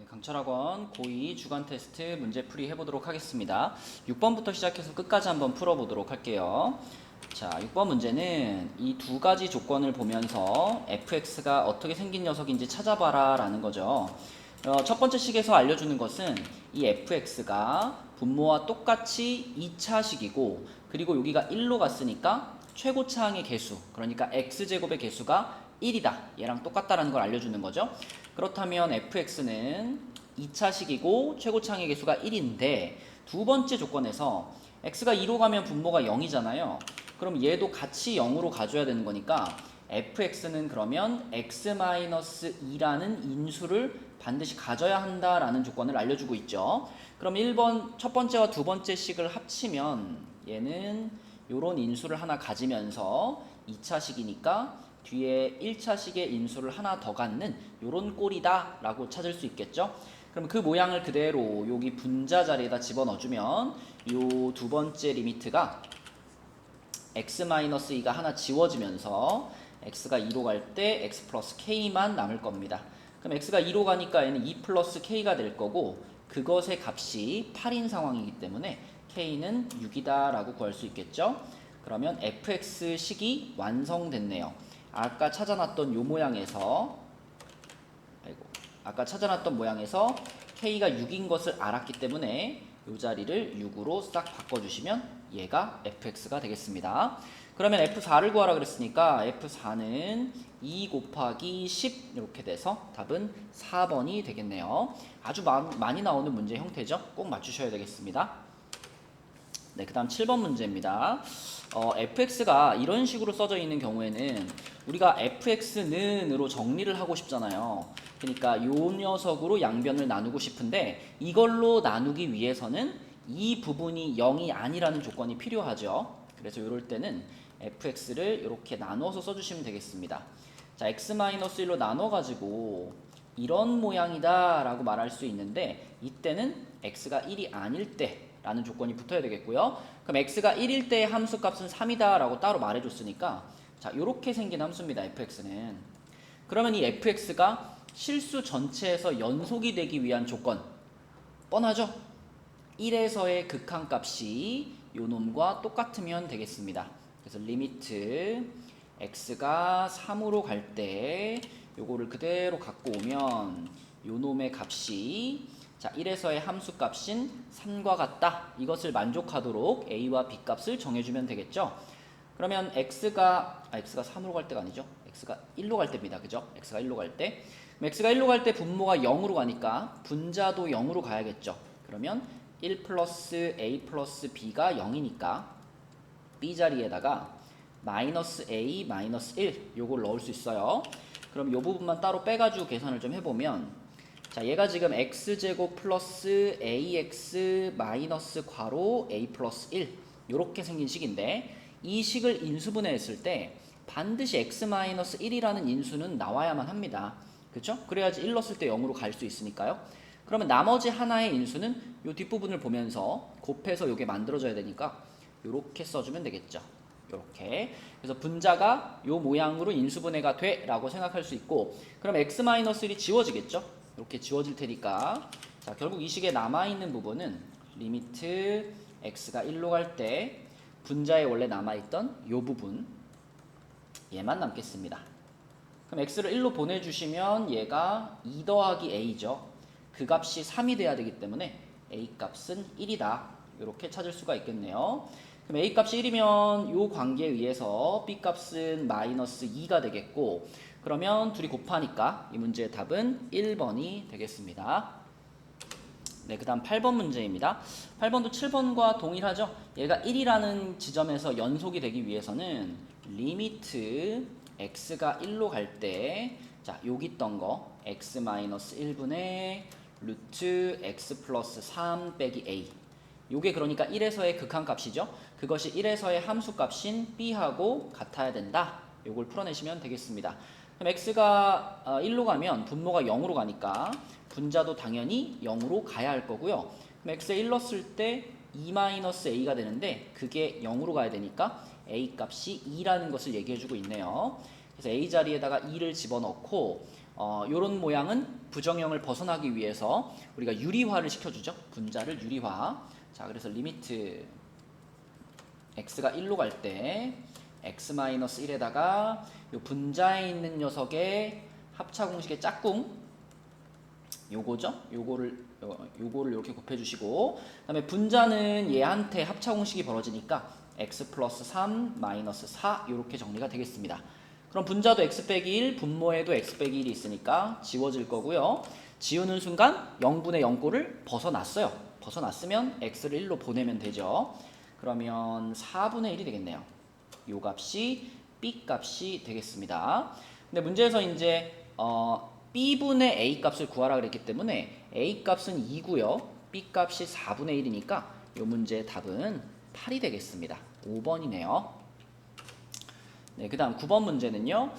강철학원 고2 주간 테스트 문제풀이 해보도록 하겠습니다. 6번부터 시작해서 끝까지 한번 풀어보도록 할게요. 자, 6번 문제는 이 두 가지 조건을 보면서 fx가 어떻게 생긴 녀석인지 찾아봐라 라는 거죠. 첫 번째 식에서 알려주는 것은 이 fx가 분모와 똑같이 2차식이고, 그리고 여기가 1로 갔으니까 최고차항의 개수, 그러니까 x제곱의 개수가 1이다. 얘랑 똑같다라는 걸 알려주는 거죠. 그렇다면 fx는 2차식이고 최고차항의 개수가 1인데, 두 번째 조건에서 x가 2로 가면 분모가 0이잖아요. 그럼 얘도 같이 0으로 가줘야 되는 거니까 fx는 그러면 x-2라는 인수를 반드시 가져야 한다라는 조건을 알려주고 있죠. 그럼 1번 첫 번째와 두 번째 식을 합치면 얘는 요런 인수를 하나 가지면서 2차식이니까 뒤에 1차식의 인수를 하나 더 갖는 요런 꼴이다 라고 찾을 수 있겠죠. 그럼 그 모양을 그대로 여기 분자 자리에다 집어넣어주면 요 두 번째 리미트가 x-2가 하나 지워지면서 x가 2로 갈 때 x 플러스 k만 남을 겁니다. 그럼 x가 2로 가니까 얘는 2 플러스 k가 될 거고, 그것의 값이 8인 상황이기 때문에 k는 6이다 라고 구할 수 있겠죠. 그러면 fx식이 완성됐네요. 아까 찾아놨던 요 모양에서 k가 6인 것을 알았기 때문에 이 자리를 6으로 싹 바꿔주시면 얘가 fx가 되겠습니다. 그러면 f4를 구하라 그랬으니까 f4는 2 곱하기 10 이렇게 돼서 답은 4번이 되겠네요. 아주 많이 나오는 문제 형태죠. 꼭 맞추셔야 되겠습니다. 네, 그 다음 7번 문제입니다. fx가 이런 식으로 써져 있는 경우에는 우리가 fx는으로 정리를 하고 싶잖아요. 그러니까 요 녀석으로 양변을 나누고 싶은데, 이걸로 나누기 위해서는 이 부분이 0이 아니라는 조건이 필요하죠. 그래서 이럴 때는 fx를 이렇게 나눠서 써주시면 되겠습니다. 자, x-1로 나눠가지고 이런 모양이다 라고 말할 수 있는데, 이때는 x가 1이 아닐 때 라는 조건이 붙어야 되겠고요. 그럼 x가 1일 때의 함수값은 3이다 라고 따로 말해줬으니까, 자, 이렇게 생긴 함수입니다. fx는. 그러면 이 fx가 실수 전체에서 연속이 되기 위한 조건 뻔하죠? 1에서의 극한값이 요 놈과 똑같으면 되겠습니다. 그래서 리미트 x가 3으로 갈 때 요거를 그대로 갖고 오면 요 놈의 값이, 자, 1에서의 함수값인 3과 같다. 이것을 만족하도록 a와 b 값을 정해주면 되겠죠. 그러면 x가 3으로 갈 때가 아니죠. x가 1로 갈 때입니다. 그죠? x가 1로 갈 때. x가 1로 갈 때 분모가 0으로 가니까 분자도 0으로 가야겠죠. 그러면 1 플러스 a 플러스 b가 0이니까 b 자리에다가 마이너스 a 마이너스 1 요걸 넣을 수 있어요. 그럼 요 부분만 따로 빼가지고 계산을 좀 해보면, 자, 얘가 지금 x제곱 플러스 ax 마이너스 괄호 a 플러스 1 요렇게 생긴 식인데, 이 식을 인수분해했을 때 반드시 x-1이라는 인수는 나와야만 합니다. 그렇죠? 그래야지 1 넣었을 때 0으로 갈 수 있으니까요. 그러면 나머지 하나의 인수는 요 뒷부분을 보면서 곱해서 요게 만들어져야 되니까 요렇게 써주면 되겠죠. 요렇게. 그래서 분자가 요 모양으로 인수분해가 돼 라고 생각할 수 있고, 그럼 x-1이 지워지겠죠. 이렇게 지워질 테니까, 자, 결국 이 식에 남아있는 부분은 리미트 x가 1로 갈 때 분자에 원래 남아있던 요 부분 얘만 남겠습니다. 그럼 x를 1로 보내주시면 얘가 2 더하기 a죠. 그 값이 3이 돼야 되기 때문에 a 값은 1이다. 이렇게 찾을 수가 있겠네요. 그럼 a 값이 1이면 요 관계에 의해서 b 값은 마이너스 2가 되겠고, 그러면 둘이 곱하니까 이 문제의 답은 1번이 되겠습니다. 네, 그 다음 8번 문제입니다. 8번도 7번과 동일하죠? 얘가 1이라는 지점에서 연속이 되기 위해서는 리미트 x가 1로 갈 때, 자, 여기 있던 거 x-1분의 루트 x 플러스 3 빼기 a, 요게 그러니까 1에서의 극한값이죠. 그것이 1에서의 함수값인 b하고 같아야 된다. 요걸 풀어내시면 되겠습니다. 그럼 x가 1로 가면 분모가 0으로 가니까 분자도 당연히 0으로 가야 할 거고요. 그럼 x에 1 넣었을 때 2-a가 되는데, 그게 0으로 가야 되니까 a 값이 2라는 것을 얘기해주고 있네요. 그래서 a 자리에다가 2를 집어넣고, 요런 모양은 부정형을 벗어나기 위해서 우리가 유리화를 시켜주죠. 분자를 유리화. 자, 그래서 리미트 x가 1로 갈 때 x-1에다가 요 분자에 있는 녀석의 합차 공식의 짝꿍 요거죠. 요거를 이렇게 곱해주시고, 그다음에 분자는 얘한테 합차 공식이 벌어지니까 x 플러스 3 마이너스 4 이렇게 정리가 되겠습니다. 그럼 분자도 x 빼기 1, 분모에도 x 빼기 1이 있으니까 지워질 거고요. 지우는 순간 0분의 0꼴을 벗어났어요. 벗어났으면 x를 1로 보내면 되죠. 그러면 4분의 1이 되겠네요. 요 값이 b 값이 되겠습니다. 근데 문제에서 이제 b분의 a 값을 구하라 그랬기 때문에 a 값은 2고요. b 값이 4분의 1이니까 이 문제의 답은 8이 되겠습니다. 5번이네요. 네, 그 다음 9번 문제는요.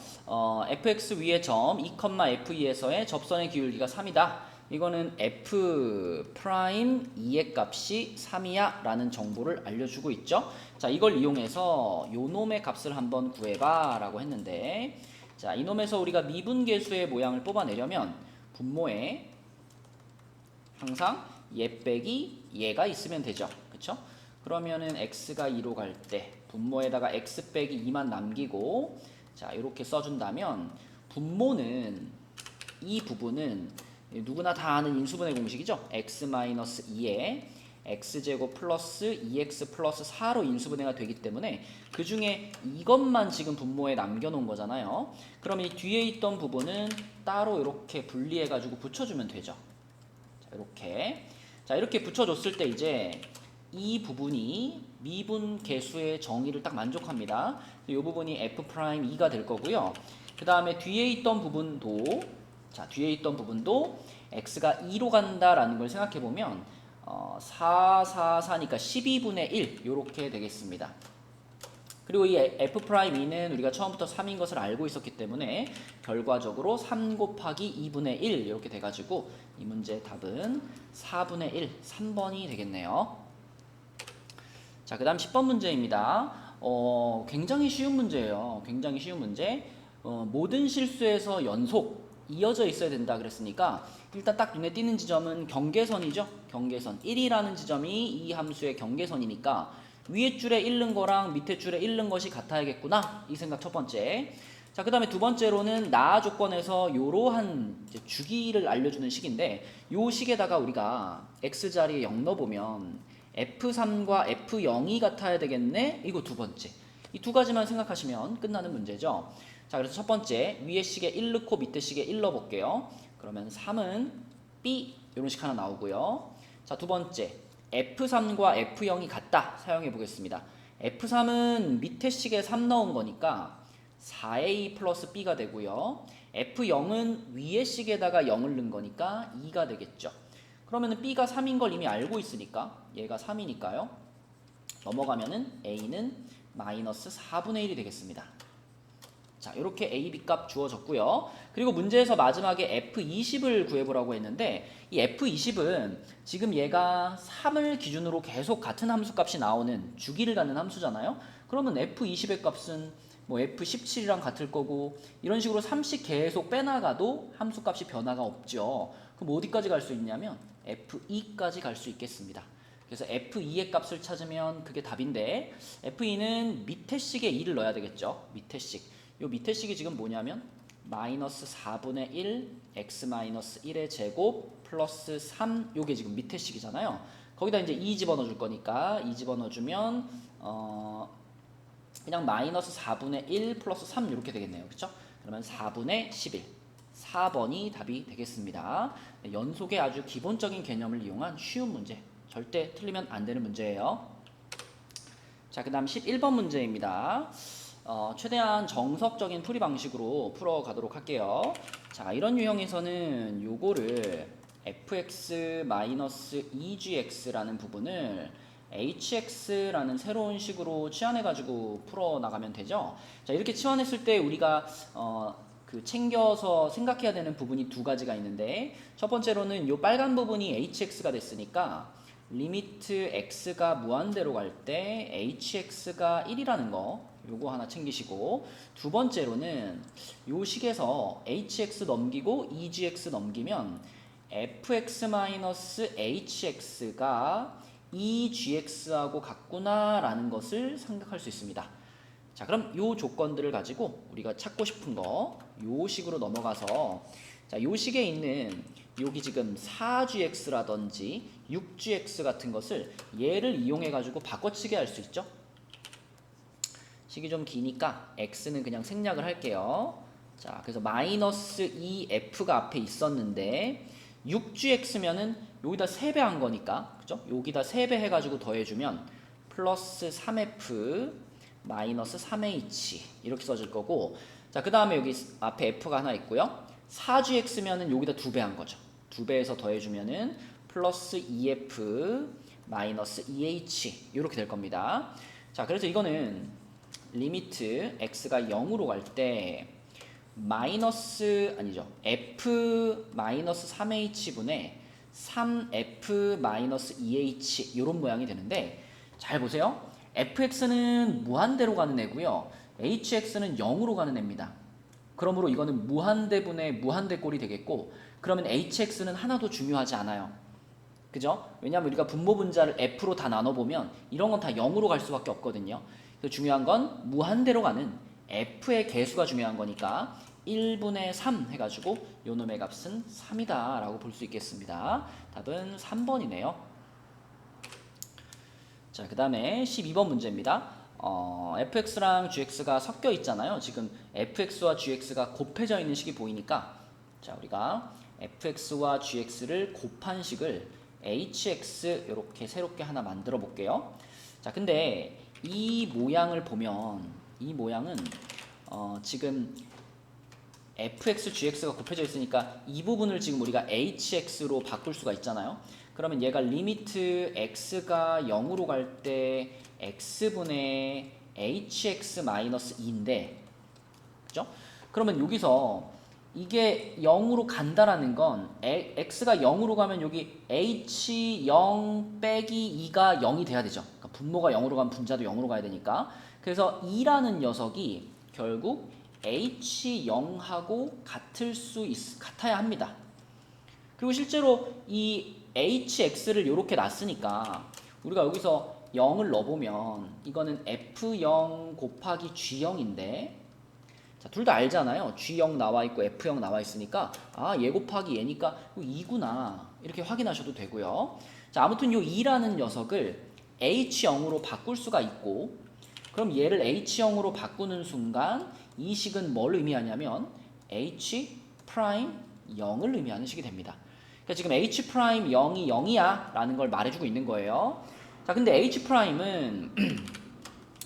fx 위의 점 2,f2에서의 접선의 기울기가 3이다. 이거는 f 프라임 2의 값이 3이야 라는 정보를 알려주고 있죠. 자, 이걸 이용해서 요 놈의 값을 한번 구해봐 라고 했는데, 자, 이놈에서 우리가 미분계수의 모양을 뽑아내려면 분모에 항상 얘 빼기 얘가 있으면 되죠. 그쵸? 그러면은 x가 2로 갈 때 분모에다가 x 빼기 2만 남기고, 자, 이렇게 써준다면 분모는 이 부분은 누구나 다 아는 인수분해 공식이죠. x-2에 x제곱 플러스 2x 플러스 4로 인수분해가 되기 때문에 그 중에 이것만 지금 분모에 남겨놓은 거잖아요. 그럼 이 뒤에 있던 부분은 따로 이렇게 분리해가지고 붙여주면 되죠. 자, 이렇게. 자, 이렇게 붙여줬을 때 이제 이 부분이 미분 계수의 정의를 딱 만족합니다. 이 부분이 f'2가 될 거고요. 그 다음에 뒤에 있던 부분도, 자, 뒤에 있던 부분도 x가 2로 간다라는 걸 생각해 보면 4, 4, 4니까 12분의 1 이렇게 되겠습니다. 그리고 이 f'2는 우리가 처음부터 3인 것을 알고 있었기 때문에 결과적으로 3 곱하기 2분의 1 이렇게 돼가지고 이 문제의 답은 4분의 1, 3번이 되겠네요. 자, 그 다음 10번 문제입니다. 굉장히 쉬운 문제예요. 굉장히 쉬운 문제. 모든 실수에서 연속 이어져 있어야 된다 그랬으니까 일단 딱 눈에 띄는 지점은 경계선이죠. 경계선 1이라는 지점이 이 함수의 경계선이니까 위에 줄에 잃는 거랑 밑에 줄에 잃는 것이 같아야겠구나, 이 생각 첫 번째. 자, 그 다음에 두 번째로는 나 조건에서 이러한 주기를 알려주는 식인데, 요 식에다가 우리가 x자리에 0 넣어보면 f3과 f0이 같아야 되겠네. 이거 두 번째. 이 두 가지만 생각하시면 끝나는 문제죠. 자, 그래서 첫 번째 위에 식에 1 넣고 밑에 식에 1 넣어볼게요. 그러면 3은 b 이런 식 하나 나오고요. 자, 두 번째 f3과 f0이 같다 사용해 보겠습니다. f3은 밑에 식에 3 넣은 거니까 4a 플러스 b가 되고요. f0은 위에 식에다가 0을 넣은 거니까 2가 되겠죠. 그러면은 b가 3인 걸 이미 알고 있으니까 얘가 3이니까요. 넘어가면은 a는 마이너스 4분의 1이 되겠습니다. 자, 이렇게 a, b 값 주어졌고요. 그리고 문제에서 마지막에 f20을 구해보라고 했는데, 이 f20은 지금 얘가 3을 기준으로 계속 같은 함수 값이 나오는 주기를 갖는 함수잖아요. 그러면 f20의 값은 뭐 f17이랑 같을 거고, 이런 식으로 3씩 계속 빼나가도 함수 값이 변화가 없죠. 그럼 어디까지 갈 수 있냐면 f2까지 갈 수 있겠습니다. 그래서 f2의 값을 찾으면 그게 답인데, f2는 밑에 식에 2를 넣어야 되겠죠. 밑에 식. 요 밑에 식이 지금 뭐냐면 마이너스 4분의 1 x 마이너스 1의 제곱 플러스 3, 요게 지금 밑에 식이잖아요. 거기다 이제 2 집어넣어 줄 거니까 2 집어넣어 주면 그냥 마이너스 4분의 1 플러스 3 이렇게 되겠네요. 그렇죠? 그러면 4분의 11, 4번이 답이 되겠습니다. 연속의 아주 기본적인 개념을 이용한 쉬운 문제, 절대 틀리면 안 되는 문제예요. 자, 그 다음 11번 문제입니다. 최대한 정석적인 풀이 방식으로 풀어가도록 할게요. 자, 이런 유형에서는 요거를 fx-2gx라는 부분을 hx라는 새로운 식으로 치환해가지고 풀어나가면 되죠. 자, 이렇게 치환했을 때 우리가 챙겨서 생각해야 되는 부분이 두 가지가 있는데, 첫 번째로는 요 빨간 부분이 hx가 됐으니까 리미트 x가 무한대로 갈 때 hx가 1이라는 거 요거 하나 챙기시고, 두 번째로는 요 식에서 hx 넘기고 egx 넘기면 fx-hx가 2gx하고 같구나 라는 것을 생각할 수 있습니다. 자, 그럼 요 조건들을 가지고 우리가 찾고 싶은 거 요 식으로 넘어가서, 자, 요 식에 있는 여기 지금 4gx라든지 6gx 같은 것을 얘를 이용해 가지고 바꿔치기 할 수 있죠. 식이 좀 기니까 x는 그냥 생략을 할게요. 자, 그래서 마이너스 2f가 앞에 있었는데 6gx면은 여기다 3배 한 거니까, 그죠? 여기다 3배 해가지고 더해주면 플러스 3f 마이너스 3h 이렇게 써질 거고, 자, 그 다음에 여기 앞에 f가 하나 있고요. 4gx면은 여기다 2배 한 거죠. 2배해서 더해주면은 플러스 2f 마이너스 2h 이렇게 될 겁니다. 자, 그래서 이거는 리미트 x가 0으로 갈 때 마이너스 아니죠, f 마이너스 3h분의 3f 마이너스 2h 이런 모양이 되는데, 잘 보세요. fx는 무한대로 가는 애고요, hx는 0으로 가는 애입니다. 그러므로 이거는 무한대분의 무한대꼴이 되겠고, 그러면 hx는 하나도 중요하지 않아요. 그죠? 왜냐하면 우리가 분모 분자를 f로 다 나눠보면 이런 건 다 0으로 갈 수밖에 없거든요. 그래서 중요한 건 무한대로 가는 f의 개수가 중요한 거니까 1분의 3 해가지고 요 놈의 값은 3이다 라고 볼 수 있겠습니다. 답은 3번이네요. 자, 그 다음에 12번 문제입니다. fx랑 gx가 섞여 있잖아요. 지금 fx와 gx가 곱해져 있는 식이 보이니까, 자, 우리가 fx와 gx를 곱한 식을 hx 이렇게 새롭게 하나 만들어 볼게요. 자, 근데 이 모양을 보면 이 모양은 지금 fx, gx가 곱해져 있으니까 이 부분을 지금 우리가 hx로 바꿀 수가 있잖아요. 그러면 얘가 리미트 x가 0으로 갈 때 x분의 hx-2인데, 그죠? 그러면 여기서 이게 0으로 간다라는 건 x가 0으로 가면 여기 h0 빼기 2가 0이 돼야 되죠. 그러니까 분모가 0으로 가면 분자도 0으로 가야 되니까. 그래서 2라는 녀석이 결국 h0하고 같아야 합니다. 그리고 실제로 이 hx를 이렇게 놨으니까 우리가 여기서 0을 넣어보면 이거는 f0 곱하기 g0인데, 자, 둘 다 알잖아요. g0 나와 있고 f0 나와 있으니까 얘 곱하기 얘니까 2구나 이렇게 확인하셔도 되고요. 자, 아무튼 이 2라는 녀석을 h0으로 바꿀 수가 있고, 그럼 얘를 h0으로 바꾸는 순간 이 식은 뭘 의미하냐면 h 프라임 0을 의미하는 식이 됩니다. 그러니까 지금 h 프라임 0이 0이야 라는 걸 말해주고 있는 거예요. 자, 근데 h 프라임은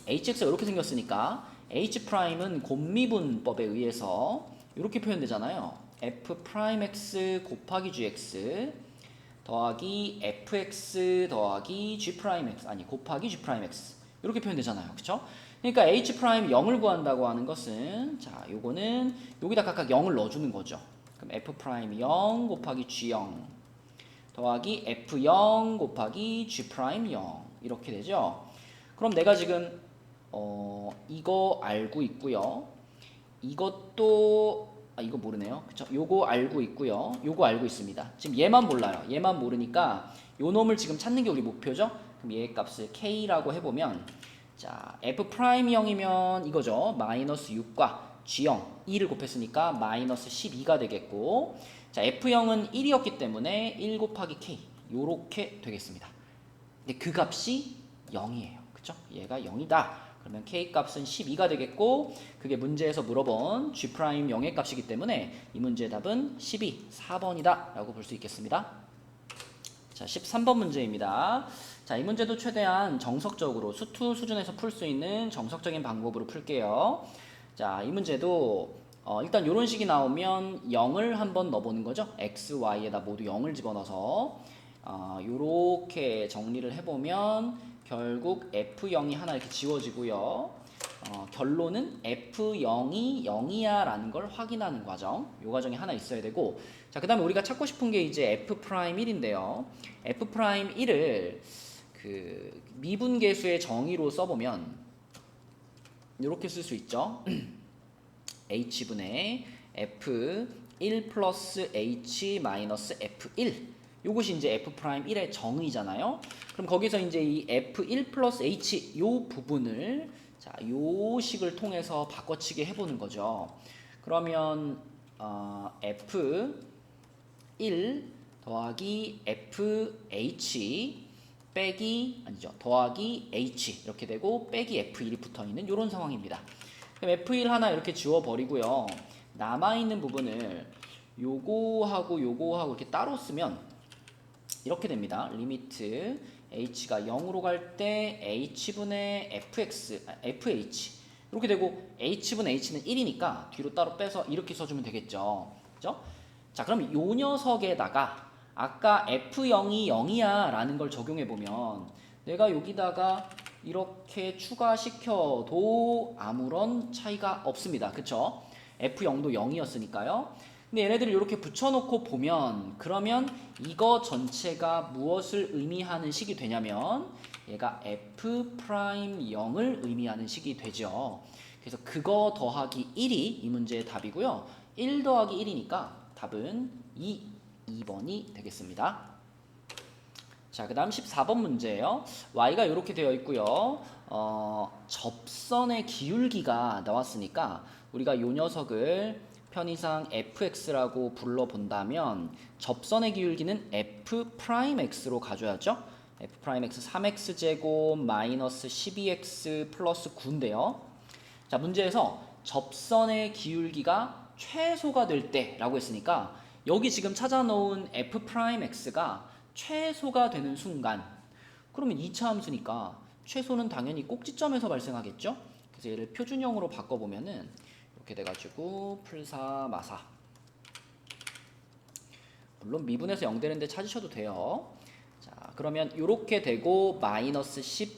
hx가 이렇게 생겼으니까 h 프라임은 곱미분법에 의해서 이렇게 표현되잖아요. f 프라임 x 곱하기 gx 더하기 fx 더하기 g 프라임 x, 아니 곱하기 g 프라임 x 이렇게 표현되잖아요. 그쵸? 그러니까 h 프라임 0을 구한다고 하는 것은, 자, 요거는 여기다 각각 0을 넣어주는 거죠. 그럼 f 프라임 0 곱하기 g0 더하기 f0 곱하기 g 프라임 0 이렇게 되죠. 그럼 내가 지금 이거 알고 있고요. 이것도 이거 모르네요. 그쵸? 요거 알고 있고요. 요거 알고 있습니다. 지금 얘만 몰라요. 얘만 모르니까 요 놈을 지금 찾는 게 우리 목표죠. 그럼 얘 값을 k라고 해보면, 자, f 프라임 0이면 이거죠. 마이너스 6과 g0 2를 곱했으니까 마이너스 12가 되겠고, 자, f0은 1이었기 때문에 1 곱하기 k 요렇게 되겠습니다. 근데 그 값이 0이에요. 그쵸? 얘가 0이다. 그러면 k 값은 12가 되겠고, 그게 문제에서 물어본 g 프라임 0의 값이기 때문에 이 문제의 답은 12, 4번이다 라고 볼 수 있겠습니다. 자, 13번 문제입니다. 자, 이 문제도 최대한 정석적으로 수투 수준에서 풀 수 있는 정석적인 방법으로 풀게요. 자, 이 문제도 일단 이런 식이 나오면 0을 한번 넣어보는 거죠. x, y에다 모두 0을 집어넣어서 요렇게 정리를 해보면 결국 f0이 하나 이렇게 지워지고요. 결론은 F0이 0이야 라는 걸 확인하는 과정. 이 과정이 하나 있어야 되고, 자, 그 다음에 우리가 찾고 싶은 게 이제 F'1인데요. F'1을 그 미분계수의 정의로 써보면 이렇게 쓸 수 있죠. H분의 F1 플러스 H 마이너스 F1. 요것이 이제 F'1의 정의잖아요. 그럼 거기서 이제 이 F1 플러스 H 요 부분을 자, 요 식을 통해서 바꿔치기 해보는 거죠. 그러면 F1 더하기 FH 빼기 아니죠 더하기 H 이렇게 되고 빼기 F1이 붙어있는 이런 상황입니다. 그럼 F1 하나 이렇게 지워버리고요. 남아있는 부분을 요거하고 요거하고 이렇게 따로 쓰면 이렇게 됩니다. 리미트 h가 0으로 갈 때 h분의 fh 이렇게 되고 h분의 h는 1이니까 뒤로 따로 빼서 이렇게 써주면 되겠죠. 그죠? 자, 그럼 요 녀석에다가 아까 f0이 0이야 라는 걸 적용해 보면 내가 여기다가 이렇게 추가시켜도 아무런 차이가 없습니다. 그쵸? f0도 0이었으니까요. 근데 얘네들을 이렇게 붙여놓고 보면 그러면 이거 전체가 무엇을 의미하는 식이 되냐면 얘가 F'0을 의미하는 식이 되죠. 그래서 그거 더하기 1이 이 문제의 답이고요. 1 더하기 1이니까 답은 2번이 되겠습니다. 자, 그 다음 14번 문제예요. y가 이렇게 되어 있고요. 접선의 기울기가 나왔으니까 우리가 이 녀석을 편의상 fx라고 불러본다면 접선의 기울기는 f'x로 가져야죠. f'x 3x제곱 마이너스 12x 플러스 9인데요. 자, 문제에서 접선의 기울기가 최소가 될 때라고 했으니까 여기 지금 찾아놓은 f'x가 최소가 되는 순간 그러면 2차 함수니까 최소는 당연히 꼭지점에서 발생하겠죠. 그래서 얘를 표준형으로 바꿔보면은 이렇게 돼가지고 풀사 마사 물론 미분에서 0 되는데 찾으셔도 돼요. 자, 그러면 이렇게 되고 마이너스 10,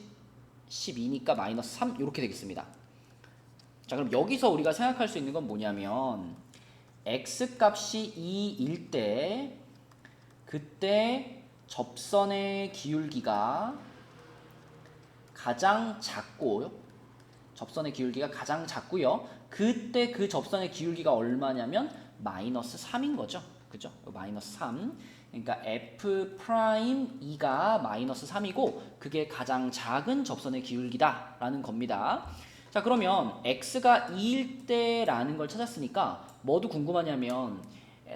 12니까 마이너스 3 이렇게 되겠습니다. 자, 그럼 여기서 우리가 생각할 수 있는 건 뭐냐면 x 값이 2일 때 그때 접선의 기울기가 가장 작고 접선의 기울기가 가장 작고요. 그때 그 접선의 기울기가 얼마냐면 마이너스 3인 거죠. 그죠? 마이너스 3. 그러니까 F'2가 마이너스 3이고 그게 가장 작은 접선의 기울기다 라는 겁니다. 자, 그러면 x가 2일 때라는 걸 찾았으니까 뭐도 궁금하냐면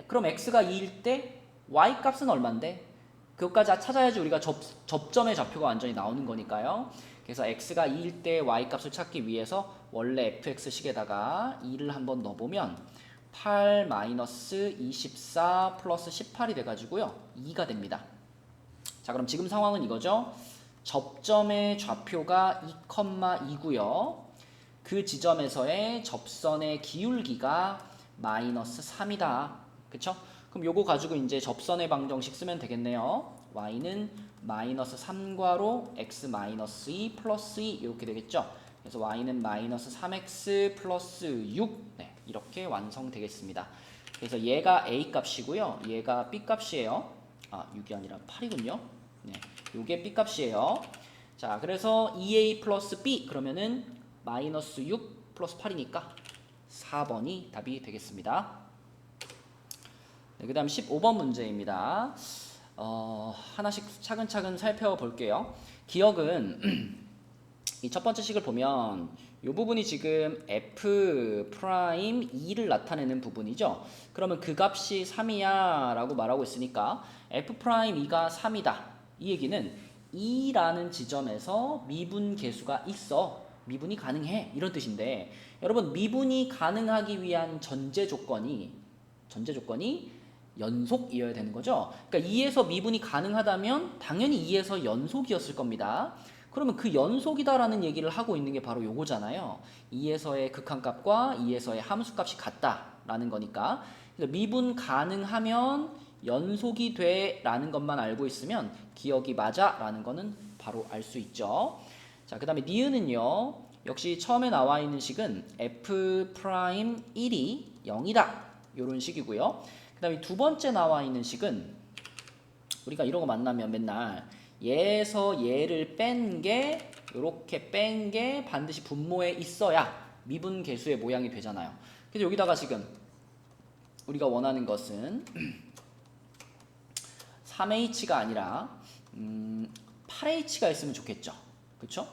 그럼 x가 2일 때 y 값은 얼만데? 그것까지 찾아야지 우리가 접점의 좌표가 완전히 나오는 거니까요. 그래서 x가 2일 때 y 값을 찾기 위해서 원래 fx식에다가 2를 한번 넣어보면 8 마이너스 24 플러스 18이 돼가지고요. 2가 됩니다. 자, 그럼 지금 상황은 이거죠. 접점의 좌표가 2,2고요. 그 지점에서의 접선의 기울기가 마이너스 3이다. 그쵸? 그럼 요거 가지고 이제 접선의 방정식 쓰면 되겠네요. y는 마이너스 3괄호 x 마이너스 2 플러스 2 이렇게 되겠죠. 그래서 y는 마이너스 3x 플러스 6 네, 이렇게 완성되겠습니다. 그래서 얘가 a 값이고요. 얘가 b 값이에요. 아, 6이 아니라 8이군요. 네, 요게 b 값이에요. 자, 그래서 2a 플러스 b 그러면은 마이너스 6 플러스 8이니까 4번이 답이 되겠습니다. 네, 그 다음 15번 문제입니다. 하나씩 차근차근 살펴볼게요. 기억은 이 첫 번째 식을 보면 이 부분이 지금 F'2를 나타내는 부분이죠. 그러면 그 값이 3이야 라고 말하고 있으니까 F'2가 3이다. 이 얘기는 2라는 지점에서 미분 계수가 있어. 미분이 가능해. 이런 뜻인데 여러분 미분이 가능하기 위한 전제 조건이 연속이어야 되는 거죠. 그러니까 2에서 미분이 가능하다면 당연히 2에서 연속이었을 겁니다. 그러면 그 연속이다라는 얘기를 하고 있는 게 바로 요거잖아요. 2에서의 극한값과 2에서의 함수값이 같다라는 거니까. 그래서 미분 가능하면 연속이 돼라는 것만 알고 있으면 기억이 맞아라는 거는 바로 알 수 있죠. 자, 그 다음에 니은은요. 역시 처음에 나와 있는 식은 f 프라임 1이 0이다. 이런 식이고요. 그 다음에 두 번째 나와 있는 식은 우리가 이런 거 만나면 맨날 얘에서 얘를 뺀 게 이렇게 뺀 게 반드시 분모에 있어야 미분계수의 모양이 되잖아요. 그래서 여기다가 지금 우리가 원하는 것은 3H가 아니라 8H가 있으면 좋겠죠. 그쵸?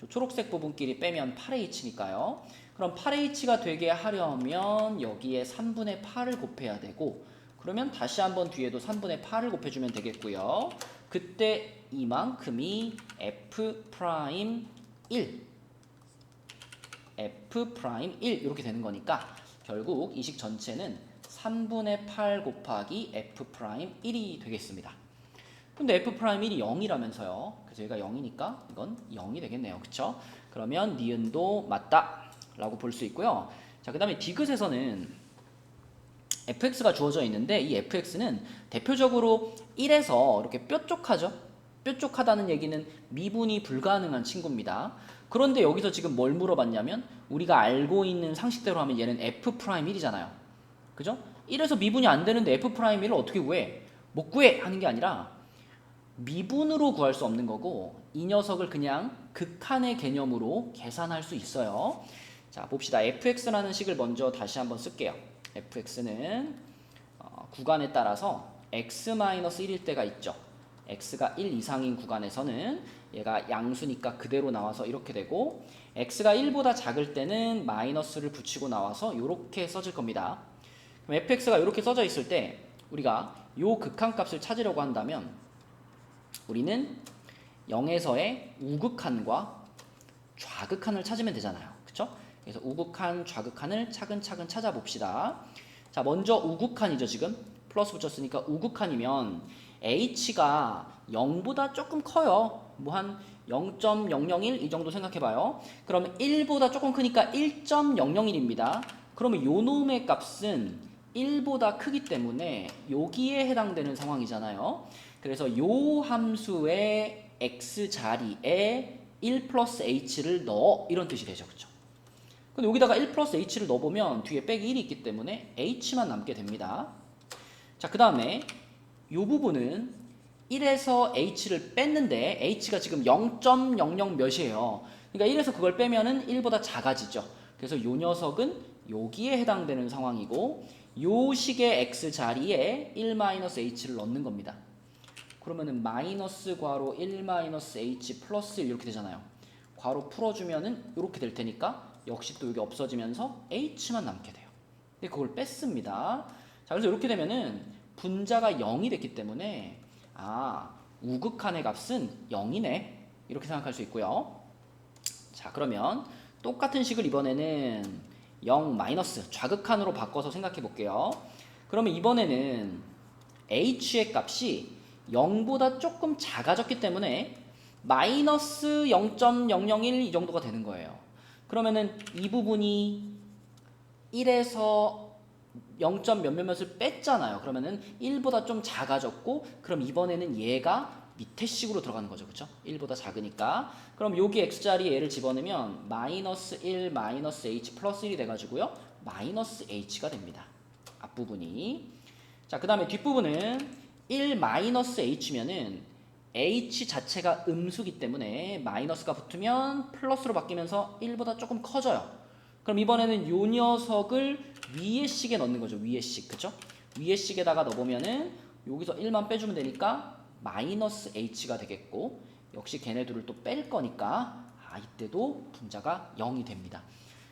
초록색 부분끼리 빼면 8H니까요. 그럼 8H가 되게 하려면 여기에 3분의 8을 곱해야 되고, 그러면 다시 한번 뒤에도 3분의 8을 곱해주면 되겠고요. 그때 이만큼이 F 프라임 1 F 프라임 1 이렇게 되는 거니까 결국 이 식 전체는 3분의 8 곱하기 F 프라임 1이 되겠습니다. 근데 F 프라임 1이 0이라면서요. 그래서 얘가 0이니까 이건 0이 되겠네요. 그쵸? 그러면 니은도 맞다 라고 볼 수 있고요. 자, 그 다음에 디귿에서는 fx가 주어져 있는데 이 fx는 대표적으로 1에서 이렇게 뾰족하죠? 뾰족하다는 얘기는 미분이 불가능한 친구입니다. 그런데 여기서 지금 뭘 물어봤냐면 우리가 알고 있는 상식대로 하면 얘는 f'1이잖아요. 그죠? 1에서 미분이 안 되는데 f'1을 어떻게 구해? 못 구해! 하는 게 아니라 미분으로 구할 수 없는 거고 이 녀석을 그냥 극한의 개념으로 계산할 수 있어요. 자, 봅시다. fx라는 식을 먼저 다시 한번 쓸게요. fx는 구간에 따라서 x-1일 때가 있죠. x가 1 이상인 구간에서는 얘가 양수니까 그대로 나와서 이렇게 되고 x가 1보다 작을 때는 마이너스를 붙이고 나와서 이렇게 써질 겁니다. 그럼 fx가 이렇게 써져 있을 때 우리가 요 극한값을 찾으려고 한다면 우리는 0에서의 우극한과 좌극한을 찾으면 되잖아요. 그쵸? 그래서 우극한, 좌극한을 차근차근 찾아봅시다. 자, 먼저 우극한이죠. 지금 플러스 붙였으니까 우극한이면 h가 0보다 조금 커요. 뭐 한 0.001 이 정도 생각해봐요. 그럼 1보다 조금 크니까 1.001입니다. 그러면 요 놈의 값은 1보다 크기 때문에 여기에 해당되는 상황이잖아요. 그래서 요 함수의 x 자리에 1 플러스 h를 넣어 이런 뜻이 되죠. 그쵸? 근데 여기다가 1 플러스 h를 넣어보면 뒤에 빼기 1이 있기 때문에 h만 남게 됩니다. 자, 그 다음에 이 부분은 1에서 h를 뺐는데 h가 지금 0.00 몇이에요. 그러니까 1에서 그걸 빼면은 1보다 작아지죠. 그래서 이 녀석은 여기에 해당되는 상황이고 요 식의 x 자리에 1-h를 넣는 겁니다. 그러면은 마이너스 괄호 1-h 플러스 1 이렇게 되잖아요. 괄호 풀어주면은 이렇게 될 테니까 역시 또 여기 없어지면서 h만 남게 돼요. 근데 그걸 뺐습니다. 자, 그래서 이렇게 되면은 분자가 0이 됐기 때문에 우극한의 값은 0이네 이렇게 생각할 수 있고요. 자, 그러면 똑같은 식을 이번에는 0 마이너스 좌극한으로 바꿔서 생각해 볼게요. 그러면 이번에는 h의 값이 0보다 조금 작아졌기 때문에 마이너스 0.001 이 정도가 되는 거예요. 그러면은 이 부분이 1에서 0. 몇몇을 뺐잖아요. 그러면은 1보다 좀 작아졌고 그럼 이번에는 얘가 밑에 식으로 들어가는 거죠. 그쵸? 1보다 작으니까. 그럼 여기 x자리에 얘를 집어넣으면 마이너스 1 마이너스 h 플러스 1이 돼가지고요. 마이너스 h가 됩니다. 앞부분이. 자, 그 다음에 뒷부분은 1 마이너스 h면은 h 자체가 음수기 때문에 마이너스가 붙으면 플러스로 바뀌면서 1보다 조금 커져요. 그럼 이번에는 요 녀석을 위의 식에 넣는 거죠. 위의 식. 그쵸? 위의 식에다가 넣어보면은 여기서 1만 빼주면 되니까 마이너스 h가 되겠고 역시 걔네들을 또 뺄 거니까 이때도 분자가 0이 됩니다.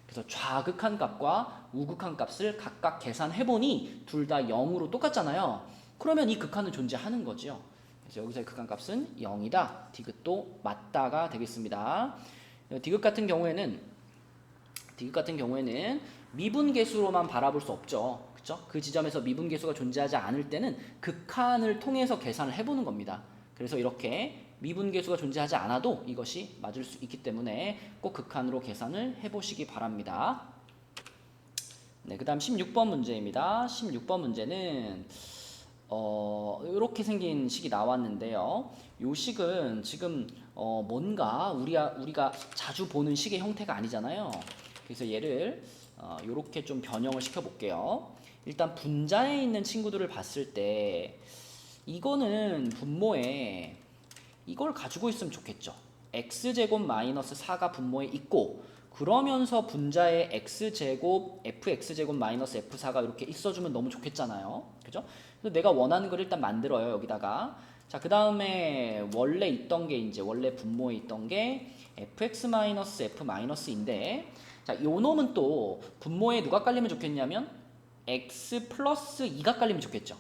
그래서 좌극한 값과 우극한 값을 각각 계산해보니 둘 다 0으로 똑같잖아요. 그러면 이 극한은 존재하는 거죠. 그래서 여기서의 극한값은 0이다. 디귿도 맞다가 되겠습니다. 디귿 같은 경우에는 미분계수로만 바라볼 수 없죠. 그쵸? 그 지점에서 미분계수가 존재하지 않을 때는 극한을 통해서 계산을 해보는 겁니다. 그래서 이렇게 미분계수가 존재하지 않아도 이것이 맞을 수 있기 때문에 꼭 극한으로 계산을 해보시기 바랍니다. 네, 그 다음 16번 문제입니다. 16번 문제는 이렇게 생긴 식이 나왔는데요. 이 식은 지금 뭔가 우리가 자주 보는 식의 형태가 아니잖아요. 그래서 얘를 이렇게 좀 변형을 시켜 볼게요. 일단 분자에 있는 친구들을 봤을 때 이거는 분모에 이걸 가지고 있으면 좋겠죠. x제곱 마이너스 4가 분모에 있고 그러면서 분자에 x제곱 fx제곱 마이너스 f4가 이렇게 있어주면 너무 좋겠잖아요. 그죠? 그래서 내가 원하는 걸 일단 만들어요. 여기다가. 자, 그 다음에 원래 있던 게 이제 원래 분모에 있던 게 fx 마이너스 f 마이너스인데 자, 요 놈은 또 분모에 누가 깔리면 좋겠냐면 x 플러스 2가 깔리면 좋겠죠.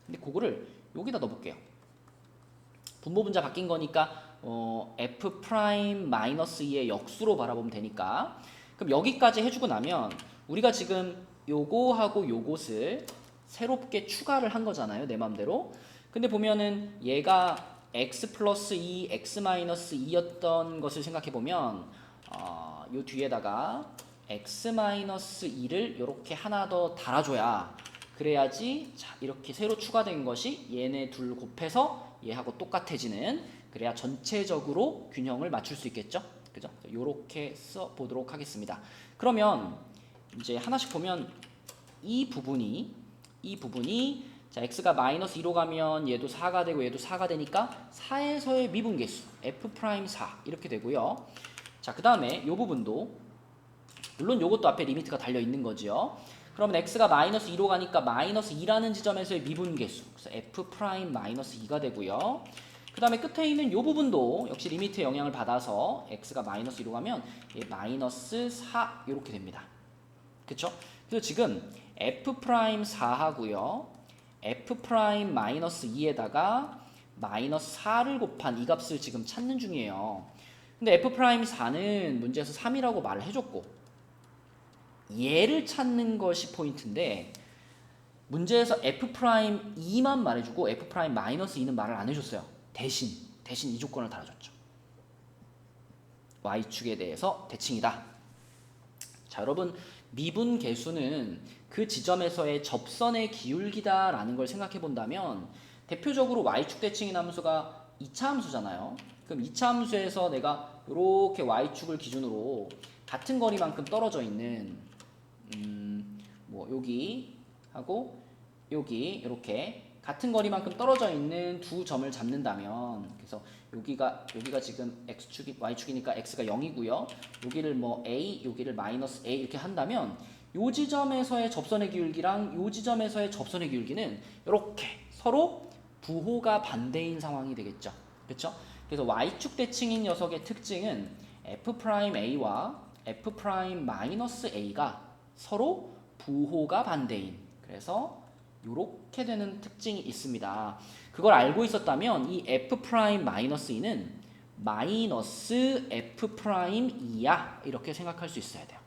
근데 그거를 여기다 넣어볼게요. 분모 분자 바뀐 거니까 f 프라임 마이너스 2의 역수로 바라보면 되니까 그럼 여기까지 해주고 나면 우리가 지금 요거하고 요것을 새롭게 추가를 한 거잖아요. 내 맘대로. 근데 보면은 얘가 x 플러스 2, x 마이너스 2였던 것을 생각해 보면 요 뒤에다가 x 마이너스 2를 이렇게 하나 더 달아줘야 그래야지 자 이렇게 새로 추가된 것이 얘네 둘 곱해서 얘하고 똑같아지는 그래야 전체적으로 균형을 맞출 수 있겠죠. 그죠? 요렇게 써 보도록 하겠습니다. 그러면 이제 하나씩 보면 이 부분이 자 x가 마이너스 2로 가면 얘도 4가 되고 얘도 4가 되니까 4에서의 미분계수 f'4 이렇게 되고요. 자, 그 다음에 요 부분도 물론 요것도 앞에 리미트가 달려 있는 거죠. 그러면 x가 마이너스 2로 가니까 마이너스 2라는 지점에서의 미분계수 그래서 f'-2가 되고요. 그 다음에 끝에 있는 요 부분도 역시 리미트의 영향을 받아서 x가 마이너스 2로 가면 얘 마이너스 4 이렇게 됩니다. 그쵸? 그래서 지금 f'4 하고요. f'-2에다가 마이너스 4를 곱한 이 값을 지금 찾는 중이에요. 근데 f'4는 문제에서 3이라고 말을 해줬고 얘를 찾는 것이 포인트인데 문제에서 f'2만 말해주고 f'-2는 말을 안 해줬어요. 대신 이 조건을 달아줬죠. y축에 대해서 대칭이다. 자, 여러분 미분 계수는 그 지점에서의 접선의 기울기다 라는 걸 생각해 본다면 대표적으로 y축 대칭인 함수가 2차 함수잖아요. 그럼 2차 함수에서 내가 이렇게 y축을 기준으로 같은 거리만큼 떨어져 있는 뭐 여기 하고 여기 이렇게 같은 거리만큼 떨어져 있는 두 점을 잡는다면 그래서 여기가 지금 x축이 y축이니까 x가 0이고요. 여기를 뭐 a, 여기를 마이너스 a 이렇게 한다면 요 지점에서의 접선의 기울기랑 요 지점에서의 접선의 기울기는 이렇게 서로 부호가 반대인 상황이 되겠죠. 그렇죠? 그래서 y축 대칭인 녀석의 특징은 f'a와 f'-a가 서로 부호가 반대인 그래서 이렇게 되는 특징이 있습니다. 그걸 알고 있었다면 이 f'-2는 마이너스 f'2야 이렇게 생각할 수 있어야 돼요.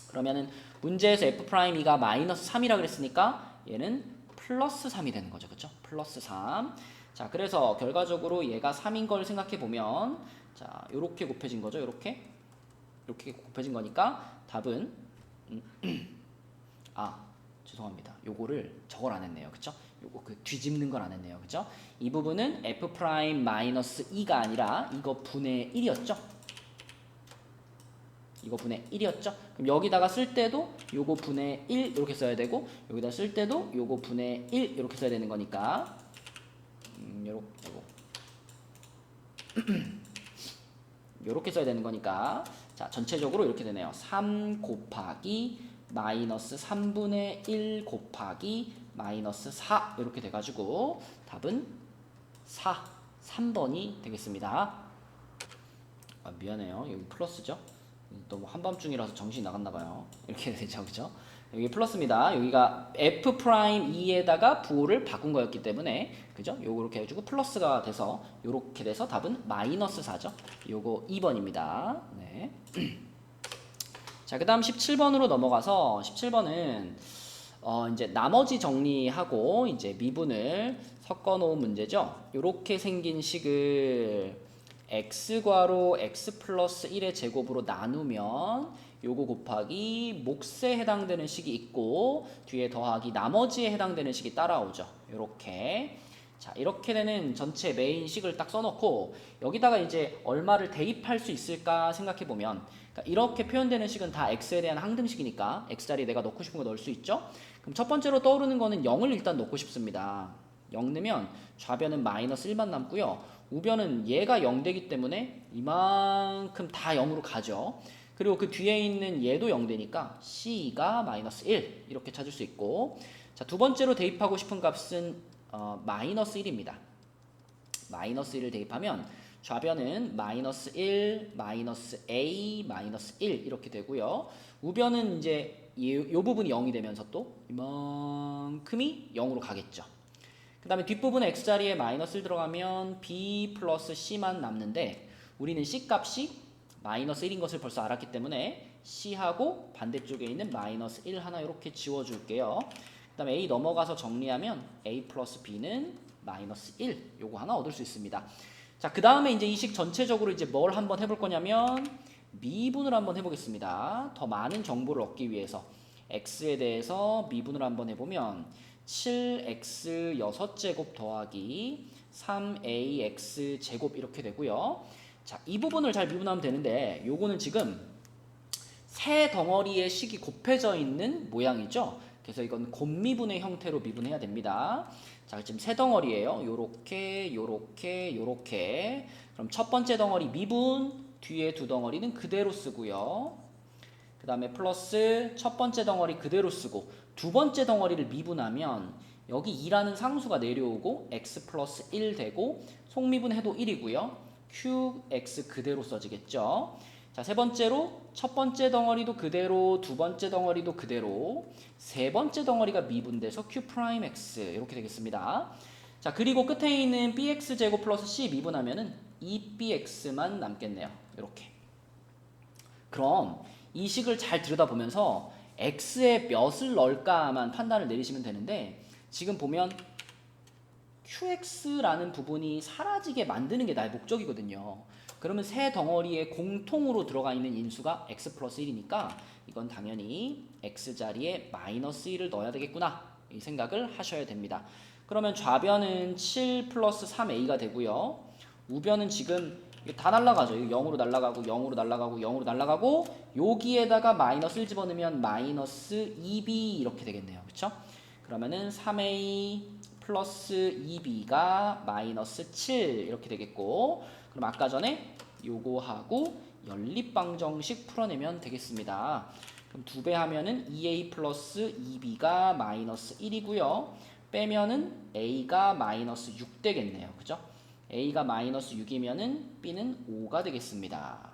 그러면은 문제에서 f'2가 마이너스 3이라 그랬으니까 얘는 플러스 3이 되는 거죠. 그렇죠? 플러스 3. 자, 그래서 결과적으로 얘가 3인 걸 생각해 보면 자, 요렇게 곱해진 거죠. 요렇게 곱해진 거니까 답은 죄송합니다. 요거를 저걸 안 했네요. 그쵸? 요거 그 뒤집는 걸 안 했네요. 그쵸? 이 부분은 f'-2가 아니라 이거 분의 1이었죠? 이거 분의 1이었죠? 그럼 여기다가 쓸 때도 요거 분의 1 이렇게 써야 되고 여기다 쓸 때도 요거 분의 1 이렇게 써야 되는 거니까 요렇게 써야 되는 거니까 자, 전체적으로 이렇게 되네요. 3 곱하기 마이너스 3분의 1 곱하기 마이너스 4 이렇게 돼가지고 답은 3번이 되겠습니다. 미안해요. 여기 플러스죠? 너무 한밤중이라서 정신이 나갔나봐요. 이렇게 되죠. 그죠? 여기 플러스입니다. 여기가 f'2에다가 부호를 바꾼 거였기 때문에 그죠? 요렇게 해가지고 플러스가 돼서 요렇게 돼서 답은 마이너스 4죠. 요거 2번입니다. 네. 자, 그 다음 17번으로 넘어가서 17번은 이제 나머지 정리하고 이제 미분을 섞어 놓은 문제죠. 요렇게 생긴 식을 x괄호 x 플러스 1의 제곱으로 나누면 요거 곱하기 몫에 해당되는 식이 있고 뒤에 더하기 나머지에 해당되는 식이 따라오죠. 요렇게. 자, 이렇게 되는 전체 메인식을 딱 써놓고 여기다가 이제 얼마를 대입할 수 있을까 생각해 보면, 그러니까 이렇게 표현되는 식은 다 x에 대한 항등식이니까 x 자리에 내가 넣고 싶은 거 넣을 수 있죠. 그럼 첫 번째로 떠오르는 거는 0을 일단 넣고 싶습니다. 0 넣으면 좌변은 마이너스 1만 남고요. 우변은 얘가 0 되기 때문에 이만큼 다 0으로 가죠. 그리고 그 뒤에 있는 얘도 0 되니까 c가 마이너스 1 이렇게 찾을 수 있고, 자, 두 번째로 대입하고 싶은 값은 마이너스 1입니다. 마이너스 1을 대입하면 좌변은 마이너스 1, 마이너스 a, 마이너스 1 이렇게 되고요. 우변은 이제 이 부분이 0이 되면서 또 이만큼이 0으로 가겠죠. 그 다음에 뒷부분에 x자리에 마이너스 1 들어가면 b 플러스 c만 남는데, 우리는 c 값이 마이너스 1인 것을 벌써 알았기 때문에 c하고 반대쪽에 있는 마이너스 1 하나 이렇게 지워줄게요. 그 다음에 a 넘어가서 정리하면 a 플러스 b는 마이너스 1 요거 하나 얻을 수 있습니다. 자, 그 다음에 이제 이 식 전체적으로 이제 뭘 한번 해볼 거냐면 미분을 한번 해보겠습니다. 더 많은 정보를 얻기 위해서 x에 대해서 미분을 한번 해보면 7x 6제곱 더하기 3ax 제곱 이렇게 되고요. 자, 이 부분을 잘 미분하면 되는데 요거는 지금 세 덩어리의 식이 곱해져 있는 모양이죠. 그래서 이건 곱미분의 형태로 미분해야 됩니다. 자, 지금 세 덩어리예요. 요렇게 요렇게 요렇게. 그럼 첫 번째 덩어리 미분, 뒤에 두 덩어리는 그대로 쓰고요. 그 다음에 플러스 첫 번째 덩어리 그대로 쓰고 두 번째 덩어리를 미분하면 여기 2라는 상수가 내려오고 x 플러스 1 되고 속미분해도 1이고요. qx 그대로 써지겠죠. 자, 세 번째로 첫 번째 덩어리도 그대로, 두 번째 덩어리도 그대로, 세 번째 덩어리가 미분돼서 q'x 이렇게 되겠습니다. 자, 그리고 끝에 있는 bx 제곱 플러스 c 미분하면은 2bx만 남겠네요. 이렇게. 그럼 이 식을 잘 들여다보면서 x에 몇을 넣을까만 판단을 내리시면 되는데, 지금 보면 qx라는 부분이 사라지게 만드는 게 나의 목적이거든요. 그러면 세 덩어리에 공통으로 들어가 있는 인수가 x 플러스 1이니까 이건 당연히 x자리에 마이너스 1을 넣어야 되겠구나, 이 생각을 하셔야 됩니다. 그러면 좌변은 7 플러스 3a가 되고요. 우변은 지금 다 날라가죠. 0으로 날라가고 0으로 날라가고 0으로 날라가고 여기에다가 마이너스 1 집어넣으면 마이너스 2b 이렇게 되겠네요. 그렇죠? 그러면은 3a 플러스 2b가 마이너스 7 이렇게 되겠고, 그럼 아까 전에 요거하고 연립방정식 풀어내면 되겠습니다. 그럼 2배 하면은 2a 플러스 2b가 마이너스 1이고요. 빼면은 a가 마이너스 6 되겠네요. 그죠? a가 마이너스 6이면은 b는 5가 되겠습니다.